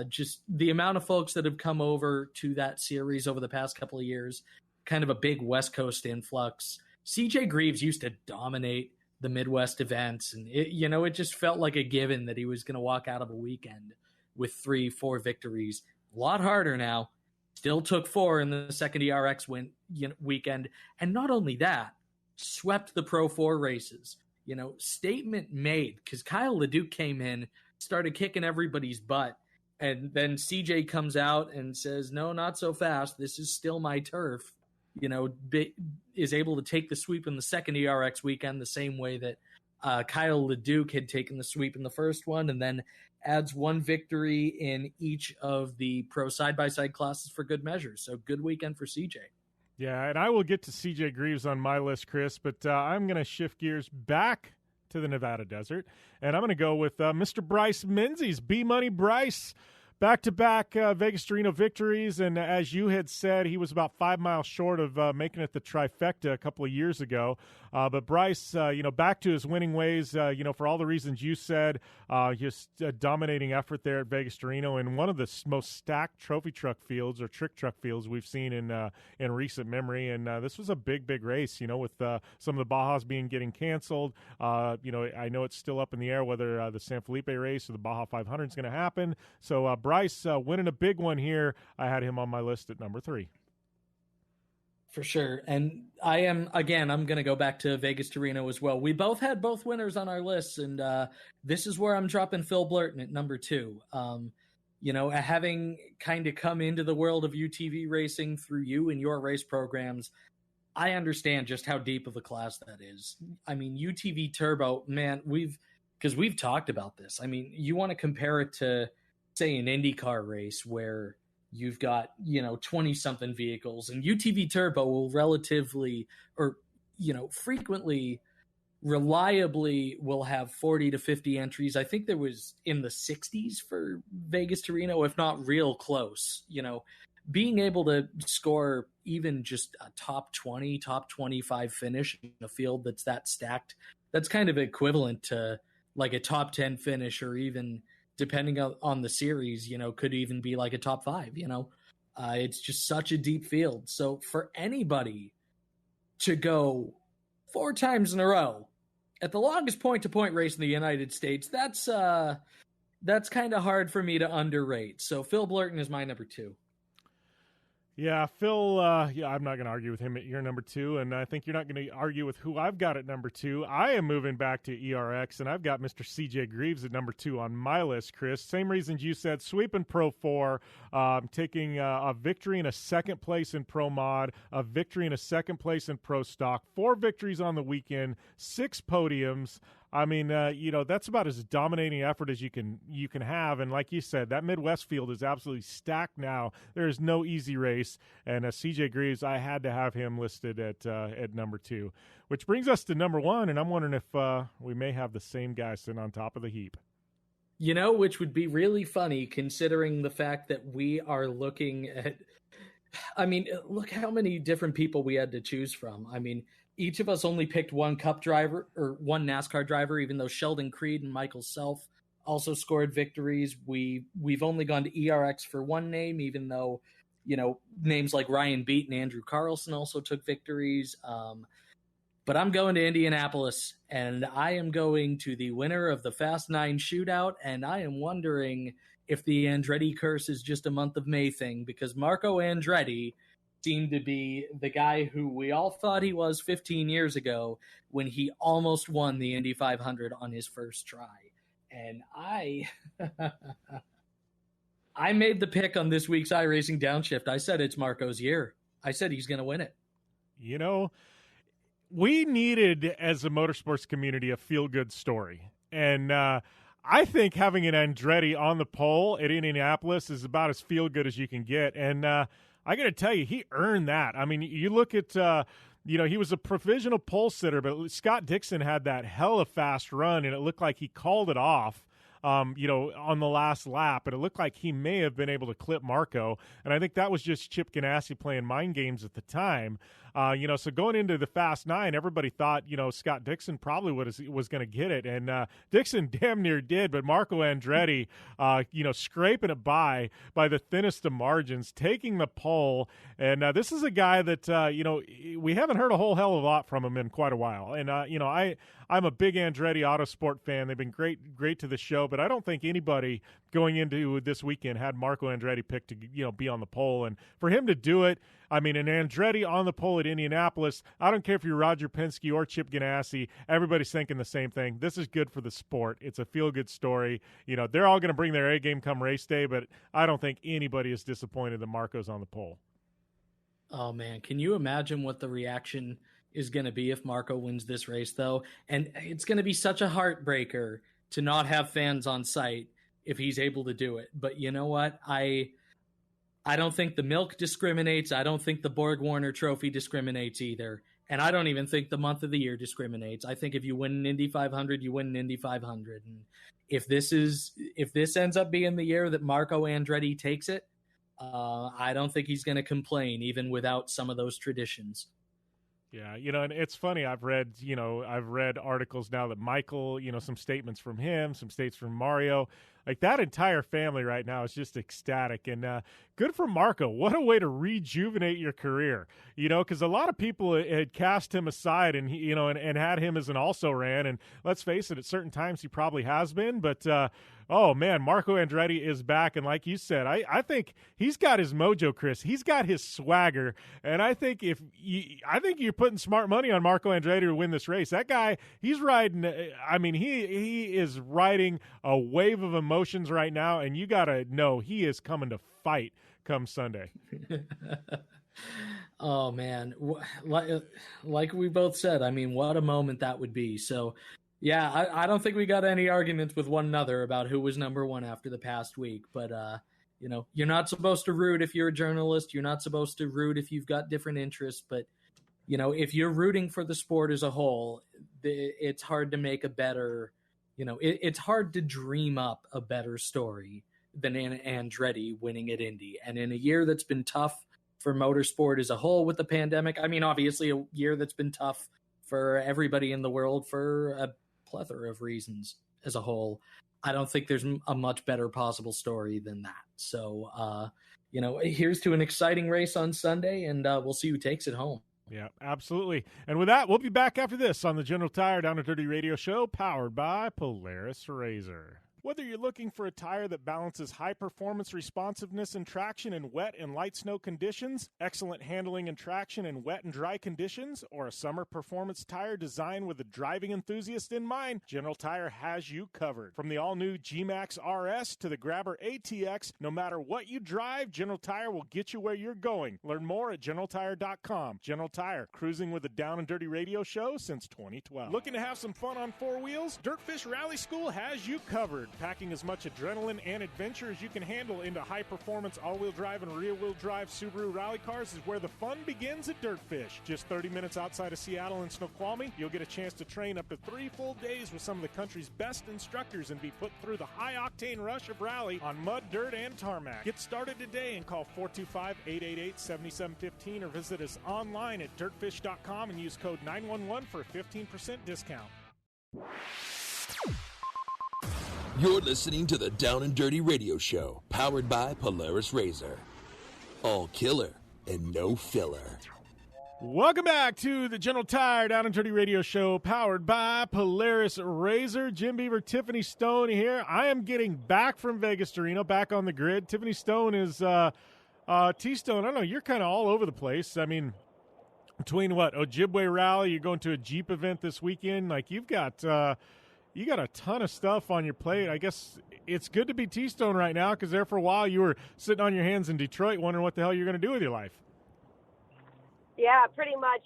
just the amount of folks that have come over to that series over the past couple of years, kind of a big West Coast influx. CJ Greaves used to dominate the Midwest events, and it just felt like a given that he was going to walk out of a weekend with 3-4 victories. A lot harder now. Still took 4 in the second ERX weekend. And not only that, swept the Pro 4 races. Statement made, because Kyle LeDuc came in, started kicking everybody's butt. And then CJ comes out and says, no, not so fast. This is still my turf. Is able to take the sweep in the second ERX weekend the same way that Kyle LeDuc had taken the sweep in the first one, and then adds 1 victory in each of the pro side-by-side classes for good measure. So good weekend for CJ. Yeah, and I will get to CJ Greaves on my list, Chris, but I'm going to shift gears back to the Nevada desert, and I'm going to go with Mr. Bryce Menzies, B-Money Bryce. Back-to-back Vegas to Reno victories, and as you had said, he was about 5 miles short of making it the trifecta a couple of years ago. But Bryce, back to his winning ways, for all the reasons you said, just a dominating effort there at Vegas to Reno in one of the most stacked trophy truck fields or trick truck fields we've seen in recent memory. And this was a big race, with some of the Bajas getting canceled. I know it's still up in the air whether the San Felipe race or the Baja 500 is going to happen. So Bryce winning a big one here. I had him on my list at number 3. For sure. And I'm going to go back to Vegas to Reno as well. We both had both winners on our lists, and this is where I'm dropping Phil Blurton at number 2. Having kind of come into the world of UTV racing through you and your race programs, I understand just how deep of a class that is. I mean, UTV Turbo, man, we've talked about this. I mean, you want to compare it to, say, an IndyCar race where you've got, 20-something vehicles, and UTV Turbo will frequently, reliably will have 40 to 50 entries. I think there was in the 60s for Vegas to Reno, if not real close. Being able to score even just a top 20, top 25 finish in a field that's that stacked, that's kind of equivalent to like a top 10 finish, or even depending on the series, could even be like a top 5, it's just such a deep field. So for anybody to go 4 times in a row at the longest point-to-point race in the United States, that's kind of hard for me to underrate. So Phil Blurton is my number 2. Yeah, Phil, I'm not going to argue with him at your number 2, and I think you're not going to argue with who I've got at number 2. I am moving back to ERX, and I've got Mr. CJ Greaves at number 2 on my list, Chris. Same reasons you said, sweeping Pro 4, taking a victory and a second place in Pro Mod, a victory and a second place in Pro Stock, 4 victories on the weekend, 6 podiums. I mean, that's about as dominating effort as you can have. And like you said, that Midwest field is absolutely stacked now. There is no easy race. And CJ Greaves, I had to have him listed at number 2, which brings us to number 1. And I'm wondering if we may have the same guy sitting on top of the heap. Which would be really funny considering the fact that we are looking at, look how many different people we had to choose from. I mean, each of us only picked one Cup driver or one NASCAR driver, even though Sheldon Creed and Michael Self also scored victories. We've only gone to ERX for one name, even though, names like Ryan Beat and Andrew Carlson also took victories. But I'm going to Indianapolis, and I am going to the winner of the Fast 9 shootout, and I am wondering if the Andretti curse is just a month of May thing, because Marco Andretti seemed to be the guy who we all thought he was 15 years ago when he almost won the Indy 500 on his first try. And I made the pick on this week's iRacing Downshift. I said it's Marco's year. I said he's going to win it. We needed, as a motorsports community, a feel-good story. And I think having an Andretti on the pole at Indianapolis is about as feel-good as you can get. And I got to tell you, he earned that. I mean, you look at, he was a provisional pole sitter, but Scott Dixon had that hella fast run, and it looked like he called it off, on the last lap, and it looked like he may have been able to clip Marco. And I think that was just Chip Ganassi playing mind games at the time. So going into the Fast 9, everybody thought, Scott Dixon probably was going to get it. And Dixon damn near did, but Marco Andretti, scraping it by the thinnest of margins, taking the pole. And this is a guy that, we haven't heard a whole hell of a lot from him in quite a while. And, I'm a big Andretti Autosport fan. They've been great to the show, but I don't think anybody going into this weekend had Marco Andretti picked to, be on the pole. And for him to do it, I mean, an Andretti on the pole at Indianapolis, I don't care if you're Roger Penske or Chip Ganassi, everybody's thinking the same thing. This is good for the sport. It's a feel-good story. They're all going to bring their A game come race day, but I don't think anybody is disappointed that Marco's on the pole. Oh, man. Can you imagine what the reaction is going to be if Marco wins this race, though? And it's going to be such a heartbreaker to not have fans on site if he's able to do it. But you know what? I don't think the milk discriminates. I don't think the Borg Warner Trophy discriminates either. And I don't even think the month of the year discriminates. I think if you win an Indy 500, you win an Indy 500. And if this ends up being the year that Marco Andretti takes it, I don't think he's going to complain, even without some of those traditions. Yeah, and it's funny. I've read articles now that Michael, some statements from him, some statements from Mario. Like, that entire family right now is just ecstatic, and good for Marco. What a way to rejuvenate your career, because a lot of people had cast him aside and he, and had him as an also-ran, and let's face it, at certain times he probably has been, but oh man, Marco Andretti is back, and like you said, I think he's got his mojo, Chris. He's got his swagger, and I think you're putting smart money on Marco Andretti to win this race. That guy, he's riding. I mean, he is riding a wave of emotions right now, and you gotta know he is coming to fight come Sunday. Oh man, like we both said, I mean, what a moment that would be. So. Yeah, I don't think we got any arguments with one another about who was number one after the past week. But, you're not supposed to root if you're a journalist. You're not supposed to root if you've got different interests. But, if you're rooting for the sport as a whole, it's hard to make a better, it's hard to dream up a better story than Andretti winning at Indy. And in a year that's been tough for motorsport as a whole with the pandemic, I mean, obviously a year that's been tough for everybody in the world for a plethora of reasons as a whole, I don't think there's a much better possible story than that. So, here's to an exciting race on Sunday, and we'll see who takes it home. Yeah, absolutely. And with that, we'll be back after this on the General Tire Down and Dirty Radio Show, powered by Polaris RZR. Whether you're looking for a tire that balances high-performance responsiveness and traction in wet and light snow conditions, excellent handling and traction in wet and dry conditions, or a summer performance tire designed with the driving enthusiast in mind, General Tire has you covered. From the all-new G-Max RS to the Grabber ATX, no matter what you drive, General Tire will get you where you're going. Learn more at GeneralTire.com. General Tire, cruising with the Down and Dirty Radio Show since 2012. Looking to have some fun on four wheels? Dirtfish Rally School has you covered. Packing as much adrenaline and adventure as you can handle into high-performance all-wheel drive and rear-wheel drive Subaru rally cars is where the fun begins at Dirtfish. Just 30 minutes outside of Seattle in Snoqualmie, you'll get a chance to train up to 3 full days with some of the country's best instructors and be put through the high-octane rush of rally on mud, dirt, and tarmac. Get started today and call 425-888-7715 or visit us online at dirtfish.com and use code 911 for a 15% discount. You're listening to the Down and Dirty Radio Show, powered by Polaris RZR. All killer and no filler. Welcome back to the General Tire Down and Dirty Radio Show, powered by Polaris RZR. Jim Beaver, Tiffany Stone here. I am getting back from Vegas to Reno, back on the grid. Tiffany Stone is T-Stone. I don't know, you're kind of all over the place. I mean, between Ojibwe Rally, you're going to a Jeep event this weekend. Like, you've got you got a ton of stuff on your plate. I guess it's good to be T-Stone right now, because there for a while you were sitting on your hands in Detroit wondering what the hell you're going to do with your life. Yeah, pretty much.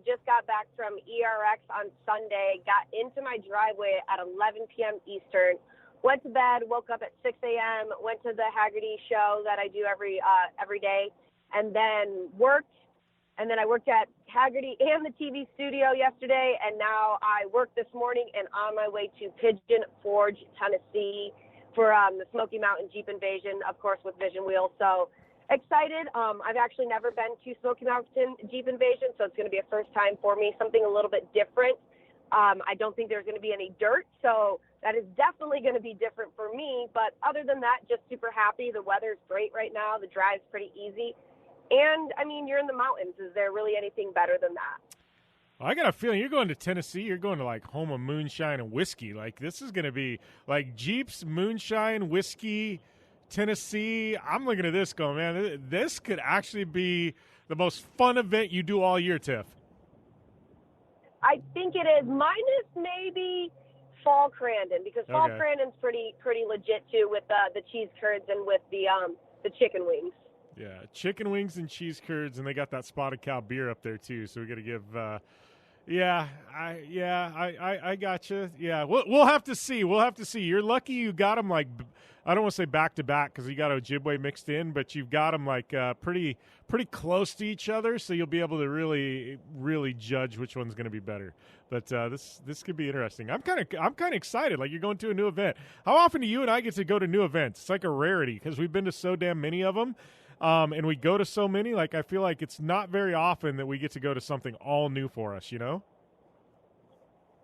Just got back from ERX on Sunday, got into my driveway at 11 p.m. Eastern, went to bed, woke up at 6 a.m., went to the Haggerty show that I do every day, and then worked. And then I worked at Haggerty and the TV studio yesterday, and now I work this morning and on my way to Pigeon Forge, Tennessee for the Smoky Mountain Jeep Invasion, of course, with Vision Wheels. So excited. I've actually never been to Smoky Mountain Jeep Invasion, so it's going to be a first time for me, something a little bit different. I don't think there's going to be any dirt, so that is definitely going to be different for me. But other than that, just super happy. The weather's great right now. The drive's pretty easy. And, I mean, you're in the mountains. Is there really anything better than that? I got a feeling you're going to Tennessee. You're going to, like, home of moonshine and whiskey. Like, this is going to be, like, Jeeps, moonshine, whiskey, Tennessee. I'm looking at this going, man, this could actually be the most fun event you do all year, Tiff. I think it is, minus maybe Fall Crandon, because Fall Crandon's pretty legit, too, with the cheese curds and with the chicken wings. Yeah, chicken wings and cheese curds, and they got that Spotted Cow beer up there too. So we got to give. I got you. Yeah, we'll have to see. You're lucky you got them like I don't want to say back-to-back because you got Ojibwe mixed in, but you've got them like pretty close to each other, so you'll be able to really, really judge which one's going to be better. But this could be interesting. I'm kind of excited. Like, you're going to a new event. How often do you and I get to go to new events? It's like a rarity because we've been to so damn many of them, and we go to so many. Like, I feel like it's not very often that we get to go to something all new for us, you know?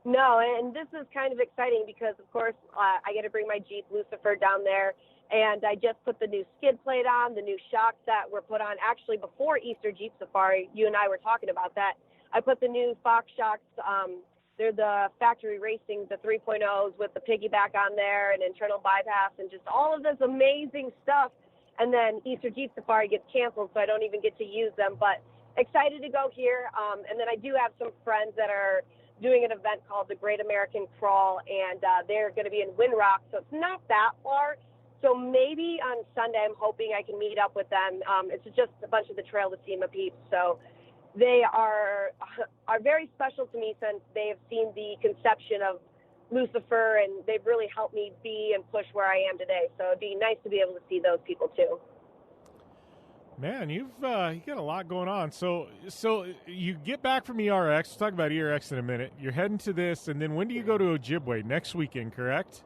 No, and this is kind of exciting because, of course, I get to bring my Jeep Lucifer down there, and I just put the new skid plate on, the new shocks that were put on actually before Easter Jeep Safari. You and I were talking about that. I put the new Fox shocks. They're the factory racing, the 3.0s with the piggyback on there and internal bypass and just all of this amazing stuff. And then Easter Jeep Safari gets canceled, so I don't even get to use them. But excited to go here. And then I do have some friends that are doing an event called the Great American Crawl, and they're going to be in Windrock, so it's not that far. So maybe on Sunday I'm hoping I can meet up with them. It's just a bunch of the Trail to SEMA peeps, so they are very special to me since they have seen the conception of Lucifer, and they've really helped me be and push where I am today. So it'd be nice to be able to see those people too. Man, you got a lot going on. So you get back from ERX. We'll talk about ERX in a minute. You're heading to this, and then when do you go to Ojibwe? Next weekend, correct?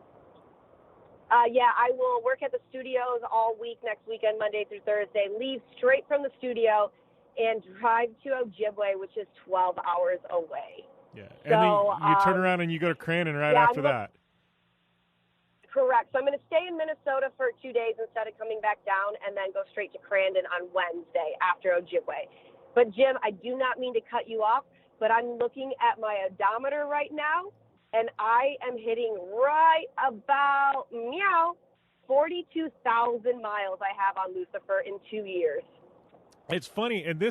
Yeah, I will work at the studios all week next weekend, Monday through Thursday, leave straight from the studio and drive to Ojibwe, which is 12 hours away. Yeah, and so, then you turn around and you go to Crandon right after that. Correct. So I'm going to stay in Minnesota for 2 days instead of coming back down and then go straight to Crandon on Wednesday after Ojibwe. But, Jim, I do not mean to cut you off, but I'm looking at my odometer right now, and I am hitting right about, 42,000 miles I have on Lucifer in 2 years. It's funny, and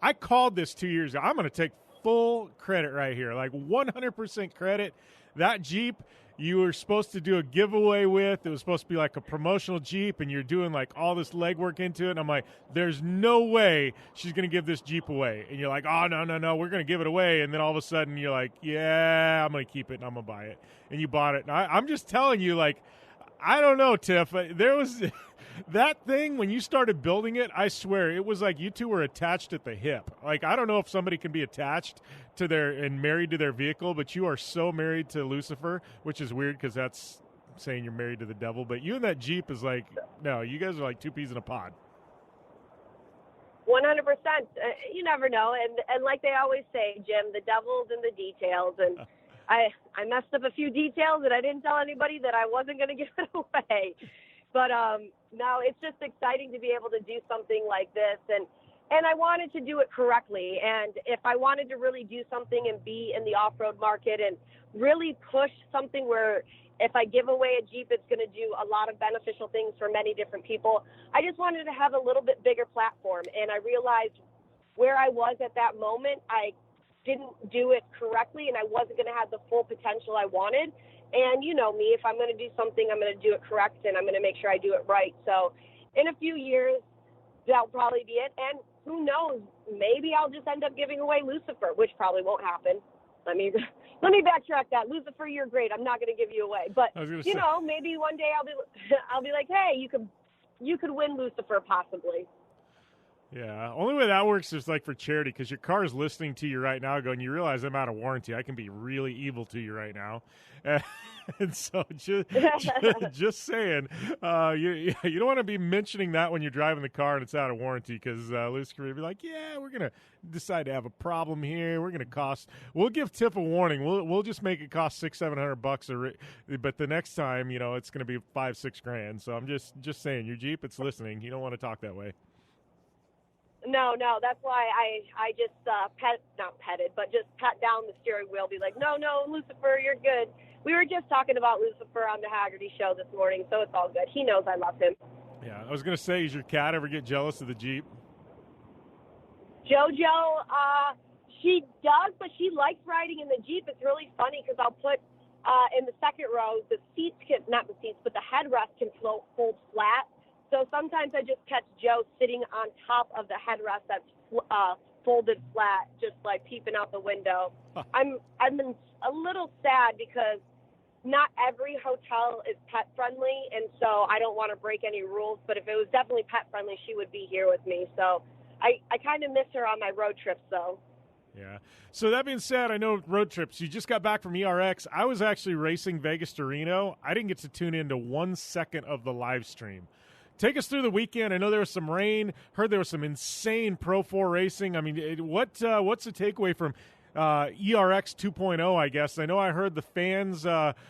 I called this 2 years ago. I'm going to take full credit right here, like 100% credit. That Jeep you were supposed to do a giveaway with. It was supposed to be like a promotional Jeep, and you're doing like all this legwork into it. And I'm like, there's no way she's going to give this Jeep away. And you're like, oh, no, we're going to give it away. And then all of a sudden you're like, yeah, I'm going to keep it and I'm going to buy it. And you bought it. And I'm just telling you, like, I don't know, Tiff. There was that thing when you started building it, I swear, it was like you two were attached at the hip. Like, I don't know if somebody can be attached to and married to their vehicle, but you are so married to Lucifer, which is weird because that's saying you're married to the devil. But you and that Jeep is like, no, you guys are like two peas in a pod. 100%. You never know. And like they always say, Jim, the devil's in the details. And I messed up a few details and I didn't tell anybody that I wasn't going to give it away. But no, it's just exciting to be able to do something like this. And I wanted to do it correctly. And if I wanted to really do something and be in the off-road market and really push something where if I give away a Jeep, it's going to do a lot of beneficial things for many different people, I just wanted to have a little bit bigger platform. And I realized where I was at that moment, I didn't do it correctly and I wasn't going to have the full potential I wanted. And you know me, if I'm going to do something, I'm going to do it correct and I'm going to make sure I do it right. So in a few years, that'll probably be it. And who knows, maybe I'll just end up giving away Lucifer, which probably won't happen. Let me backtrack that. Lucifer, you're great. I'm not going to give you away. But, you know, maybe one day I'll be like, hey, you could win Lucifer possibly. Yeah, only way that works is like for charity because your car is listening to you right now going, you realize I'm out of warranty. I can be really evil to you right now. And so just saying, you don't want to be mentioning that when you're driving the car and it's out of warranty because Lucifer will be like, yeah, we're going to decide to have a problem here. We'll give Tiff a warning. We'll just make it cost $600-700 but the next time, you know, it's going to be $5-6 grand. So I'm just saying, your Jeep, it's listening. You don't want to talk that way. No, that's why I just just pat down the steering wheel, be like, no, Lucifer, you're good. We were just talking about Lucifer on the Haggerty show this morning, so it's all good. He knows I love him. Yeah, I was going to say, does your cat ever get jealous of the Jeep? JoJo, she does, but she likes riding in the Jeep. It's really funny because I'll put in the second row, the headrest can fold flat. So sometimes I just catch Joe sitting on top of the headrest that's folded flat, just like peeping out the window. I'm a little sad because not every hotel is pet friendly, and so I don't want to break any rules, but if it was definitely pet friendly, she would be here with me. So I kind of miss her on my road trips, though. Yeah. So that being said, I know road trips. You just got back from ERX. I was actually racing Vegas to Reno. I didn't get to tune into 1 second of the live stream. Take us through the weekend. I know there was some rain. Heard there was some insane Pro 4 racing. I mean, what's the takeaway from ERX 2.0, I guess? I know I heard the fans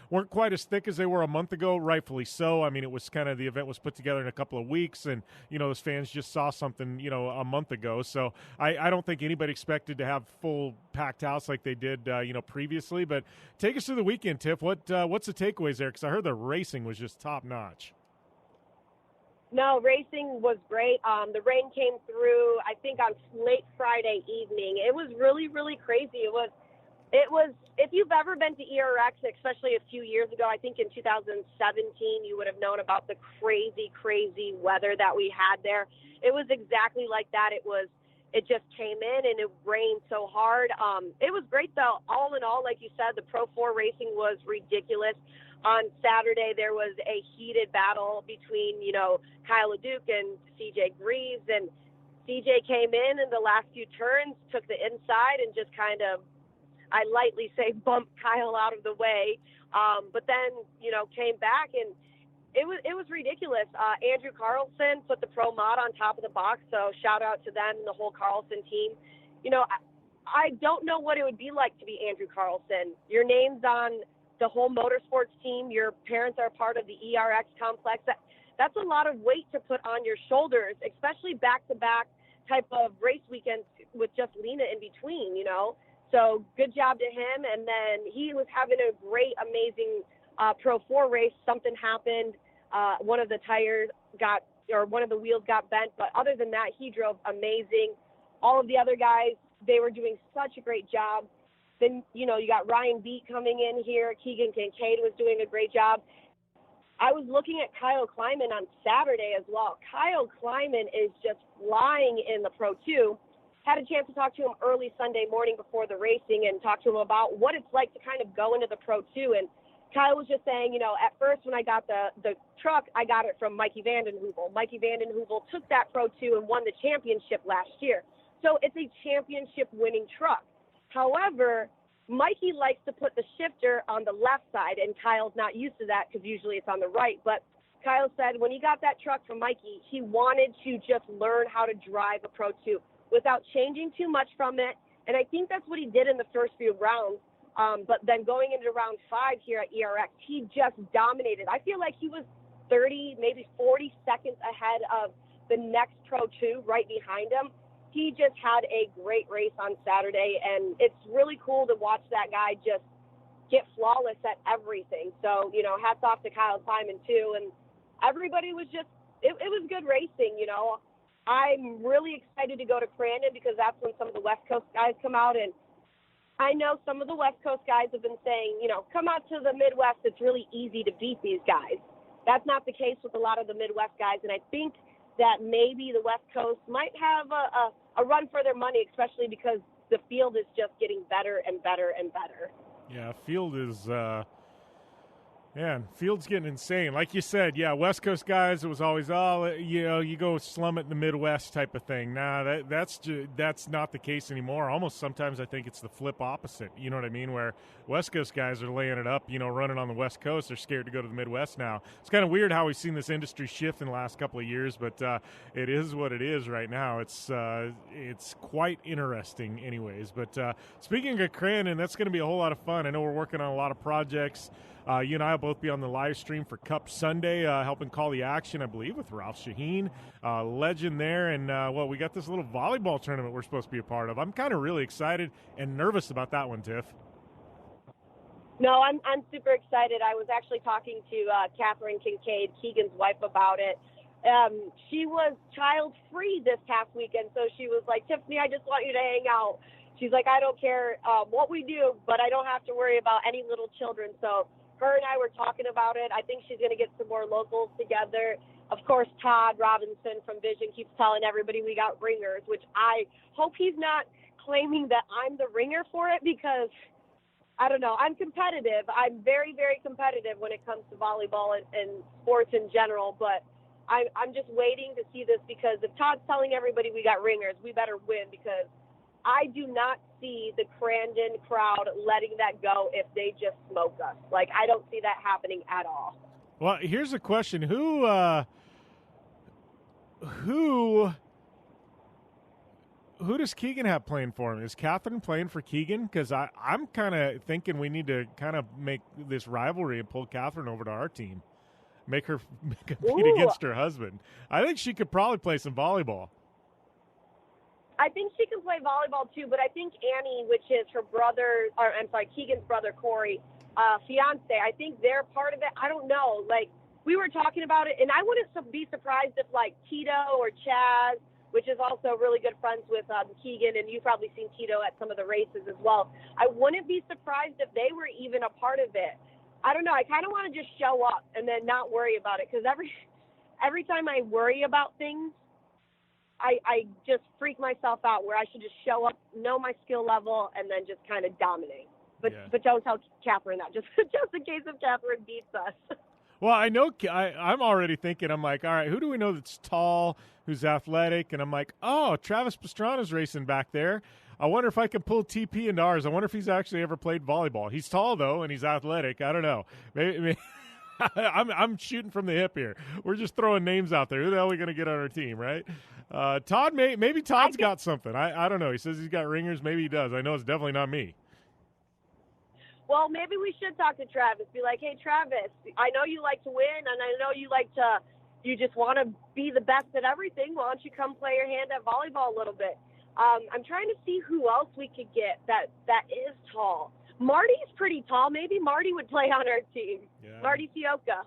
weren't quite as thick as they were a month ago, rightfully so. I mean, it was kind of, the event was put together in a couple of weeks, and, those fans just saw something, a month ago. So I don't think anybody expected to have full packed house like they did, previously. But take us through the weekend, Tiff. What's the takeaways there? Because I heard the racing was just top-notch. No, racing was great. The rain came through, I think, on late Friday evening. It was really, really crazy. It was, if you've ever been to ERX, especially a few years ago, I think in 2017, you would have known about the crazy, crazy weather that we had there. It was exactly like that. It just came in and it rained so hard. It was great, though. All in all, like you said, the Pro 4 racing was ridiculous. On Saturday, there was a heated battle between, Kyle LeDuc and CJ Greaves, and CJ came in the last few turns, took the inside, and just kind of, I lightly say, bumped Kyle out of the way. But then, came back, and it was ridiculous. Andrew Carlson put the Pro Mod on top of the box, so shout out to them and the whole Carlson team. I don't know what it would be like to be Andrew Carlson. Your name's on the whole motorsports team. Your parents are part of the ERX complex. That's a lot of weight to put on your shoulders, especially back-to-back type of race weekends with just Lena in between, So good job to him. And then he was having a great, amazing Pro 4 race. Something happened. One of the one of the wheels got bent. But other than that, he drove amazing. All of the other guys, they were doing such a great job. Then, you got Ryan Beat coming in here. Keegan Kincaid was doing a great job. I was looking at Kyle Kleiman on Saturday as well. Kyle Kleiman is just flying in the Pro 2. Had a chance to talk to him early Sunday morning before the racing and talk to him about what it's like to kind of go into the Pro 2. And Kyle was just saying, at first when I got the truck, I got it from Mikey Vanden Heuvel. Mikey Vanden Heuvel took that Pro 2 and won the championship last year. So it's a championship-winning truck. However, Mikey likes to put the shifter on the left side, and Kyle's not used to that because usually it's on the right. But Kyle said when he got that truck from Mikey, he wanted to just learn how to drive a Pro 2 without changing too much from it. And I think that's what he did in the first few rounds. But then going into round 5 here at ERX, he just dominated. I feel like he was 30, maybe 40 seconds ahead of the next Pro 2 right behind him. He just had a great race on Saturday, and it's really cool to watch that guy just get flawless at everything. So, hats off to Kyle Kleiman, too. And everybody was just, it was good racing, I'm really excited to go to Crandon because that's when some of the West Coast guys come out. And I know some of the West Coast guys have been saying, come out to the Midwest. It's really easy to beat these guys. That's not the case with a lot of the Midwest guys. And I think that maybe the West Coast might have a run for their money, especially because the field is just getting better and better and better. Yeah, field is field's getting insane. Like you said, West Coast guys, it was always, you go slum it in the Midwest type of thing. Nah, that's not the case anymore. Almost sometimes I think it's the flip opposite. You know what I mean? Where West Coast guys are laying it up, running on the West Coast. They're scared to go to the Midwest now. It's kind of weird how we've seen this industry shift in the last couple of years, but it is what it is right now. It's quite interesting anyways. But speaking of Crandon, that's going to be a whole lot of fun. I know we're working on a lot of projects. You and I will both be on the live stream for Cup Sunday, helping call the action, I believe, with Ralph Shaheen, legend there. And, we got this little volleyball tournament we're supposed to be a part of. I'm kind of really excited and nervous about that one, Tiff. No, I'm super excited. I was actually talking to Catherine Kincaid, Keegan's wife, about it. She was child-free this past weekend, so she was like, Tiffany, I just want you to hang out. She's like, I don't care what we do, but I don't have to worry about any little children. So her and I were talking about it. I think she's going to get some more locals together. Of course, Todd Robinson from Vision keeps telling everybody we got ringers, which I hope he's not claiming that I'm the ringer for it, because I don't know. I'm competitive. I'm very, very competitive when it comes to volleyball and sports in general, but I'm just waiting to see this because if Todd's telling everybody we got ringers, we better win because I do not see the Crandon crowd letting that go if they just smoke us. Like, I don't see that happening at all. Well, here's a question. Who does Keegan have playing for him? Is Catherine playing for Keegan? Because I'm kind of thinking we need to kind of make this rivalry and pull Catherine over to our team. Make her compete against her husband. I think she could probably play some volleyball. I think she can play volleyball too, but I think Annie, which is her brother, or I'm sorry, Keegan's brother, Corey, fiance, I think they're part of it. I don't know. Like, we were talking about it, and I wouldn't be surprised if, like, Tito or Chaz, which is also really good friends with Keegan, and you've probably seen Tito at some of the races as well. I wouldn't be surprised if they were even a part of it. I don't know. I kind of want to just show up and then not worry about it because every time I worry about things, I just freak myself out where I should just show up, know my skill level, and then just kind of dominate. But don't tell Catherine that, just in case if Catherine beats us. Well, I know I'm already thinking, I'm like, all right, who do we know that's tall, who's athletic? And I'm like, oh, Travis Pastrana's racing back there. I wonder if I can pull TP into ours. I wonder if he's actually ever played volleyball. He's tall, though, and he's athletic. I don't know. Maybe I'm shooting from the hip here. We're just throwing names out there. Who the hell are we going to get on our team, right? Todd, maybe Todd's got something. I don't know. He says he's got ringers. Maybe he does. I know it's definitely not me. Well, maybe we should talk to Travis. Be like, hey, Travis, I know you like to win, and I know you just want to be the best at everything. Why don't you come play your hand at volleyball a little bit? I'm trying to see who else we could get that is tall. Marty's pretty tall. Maybe Marty would play on our team. Yeah. Marty Fioca.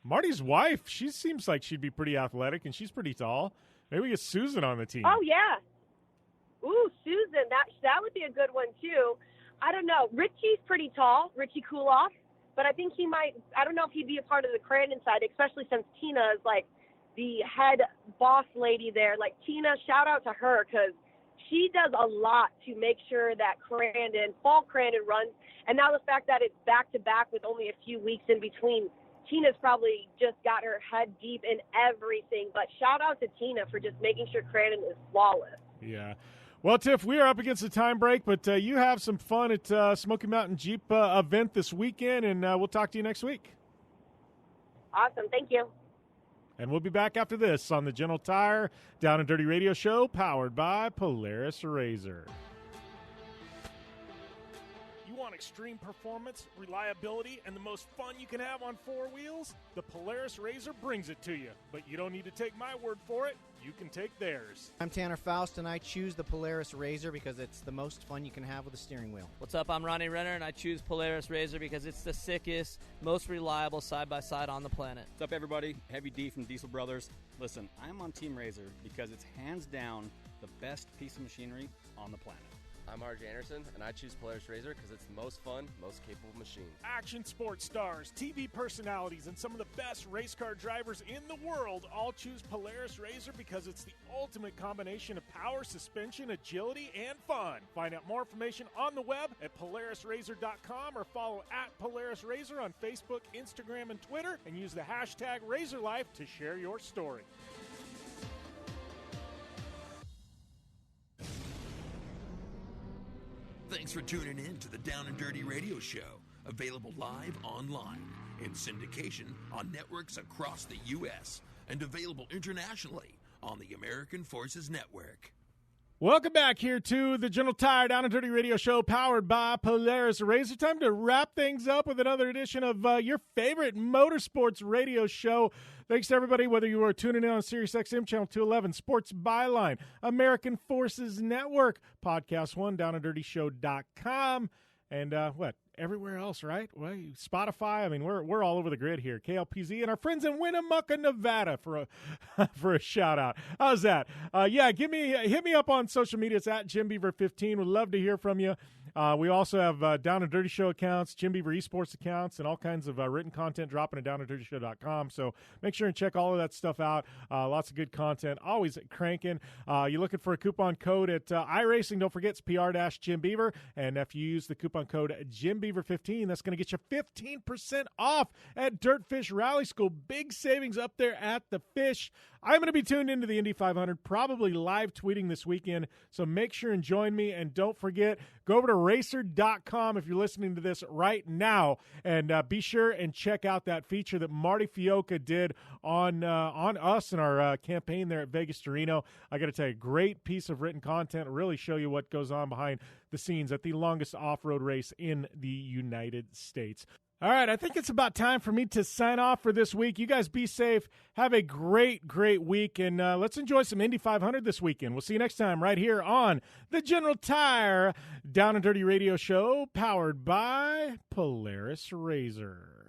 Marty's wife, she seems like she'd be pretty athletic, and she's pretty tall. Maybe we get Susan on the team. Oh, yeah. Ooh, Susan, that would be a good one, too. I don't know. Richie's pretty tall, Richie Kuloff, but I think he might – I don't know if he'd be a part of the Crandon side, especially since Tina is, like, the head boss lady there. Like, Tina, shout out to her because she does a lot to make sure that fall Crandon runs. And now the fact that it's back-to-back with only a few weeks in between, Tina's probably just got her head deep in everything. But shout out to Tina for just making sure Crandon is flawless. Yeah. Well, Tiff, we are up against the time break, but you have some fun at Smoky Mountain Jeep event this weekend, and we'll talk to you next week. Awesome. Thank you. And we'll be back after this on the General Tire Down and Dirty Radio Show, powered by Polaris RZR. Want extreme performance, reliability, and the most fun you can have on four wheels? The Polaris RZR brings it to you. But you don't need to take my word for it. You can take theirs. I'm Tanner Faust, and I choose the Polaris RZR because it's the most fun you can have with a steering wheel. What's up? I'm Ronnie Renner, and I choose Polaris RZR because it's the sickest, most reliable side-by-side on the planet. What's up, everybody? Heavy D from Diesel Brothers. Listen, I'm on Team RZR because it's hands down the best piece of machinery on the planet. I'm RJ Anderson, and I choose Polaris RZR because it's the most fun, most capable machine. Action sports stars, TV personalities, and some of the best race car drivers in the world all choose Polaris RZR because it's the ultimate combination of power, suspension, agility, and fun. Find out more information on the web at PolarisRZR.com or follow at Polaris RZR on Facebook, Instagram, and Twitter, and use the hashtag RazorLife to share your story. Thanks for tuning in to the Down and Dirty Radio Show, available live online, in syndication on networks across the U.S., and available internationally on the American Forces Network. Welcome back here to the General Tire Down and Dirty Radio Show, powered by Polaris RZR. Time to wrap things up with another edition of your favorite motorsports radio show. Thanks to everybody, whether you are tuning in on Sirius XM Channel 211, Sports Byline, American Forces Network, Podcast One, DownandDirtyShow.com, and everywhere else, right? Well, Spotify. I mean, we're all over the grid here. KLPZ and our friends in Winnemucca, Nevada for a shout out. How's that? Hit me up on social media. It's at JimBeaver15. Would love to hear from you. We also have Down and Dirty Show accounts, Jim Beaver Esports accounts, and all kinds of written content dropping at downanddirtyshow.com. So make sure and check all of that stuff out. Lots of good content, always cranking. You're looking for a coupon code at iRacing. Don't forget, it's PR-Jim Beaver. And if you use the coupon code JimBeaver15, that's going to get you 15% off at Dirtfish Rally School. Big savings up there at the Fish. I'm going to be tuned into the Indy 500, probably live tweeting this weekend, so make sure and join me. And don't forget, go over to racer.com if you're listening to this right now, and be sure and check out that feature that Marty Fioca did on us in our campaign there at Vegas to Reno. I got to tell you, great piece of written content, really show you what goes on behind the scenes at the longest off-road race in the United States. All right, I think it's about time for me to sign off for this week. You guys be safe. Have a great, great week, and let's enjoy some Indy 500 this weekend. We'll see you next time right here on the General Tire Down and Dirty Radio Show, powered by Polaris RZR.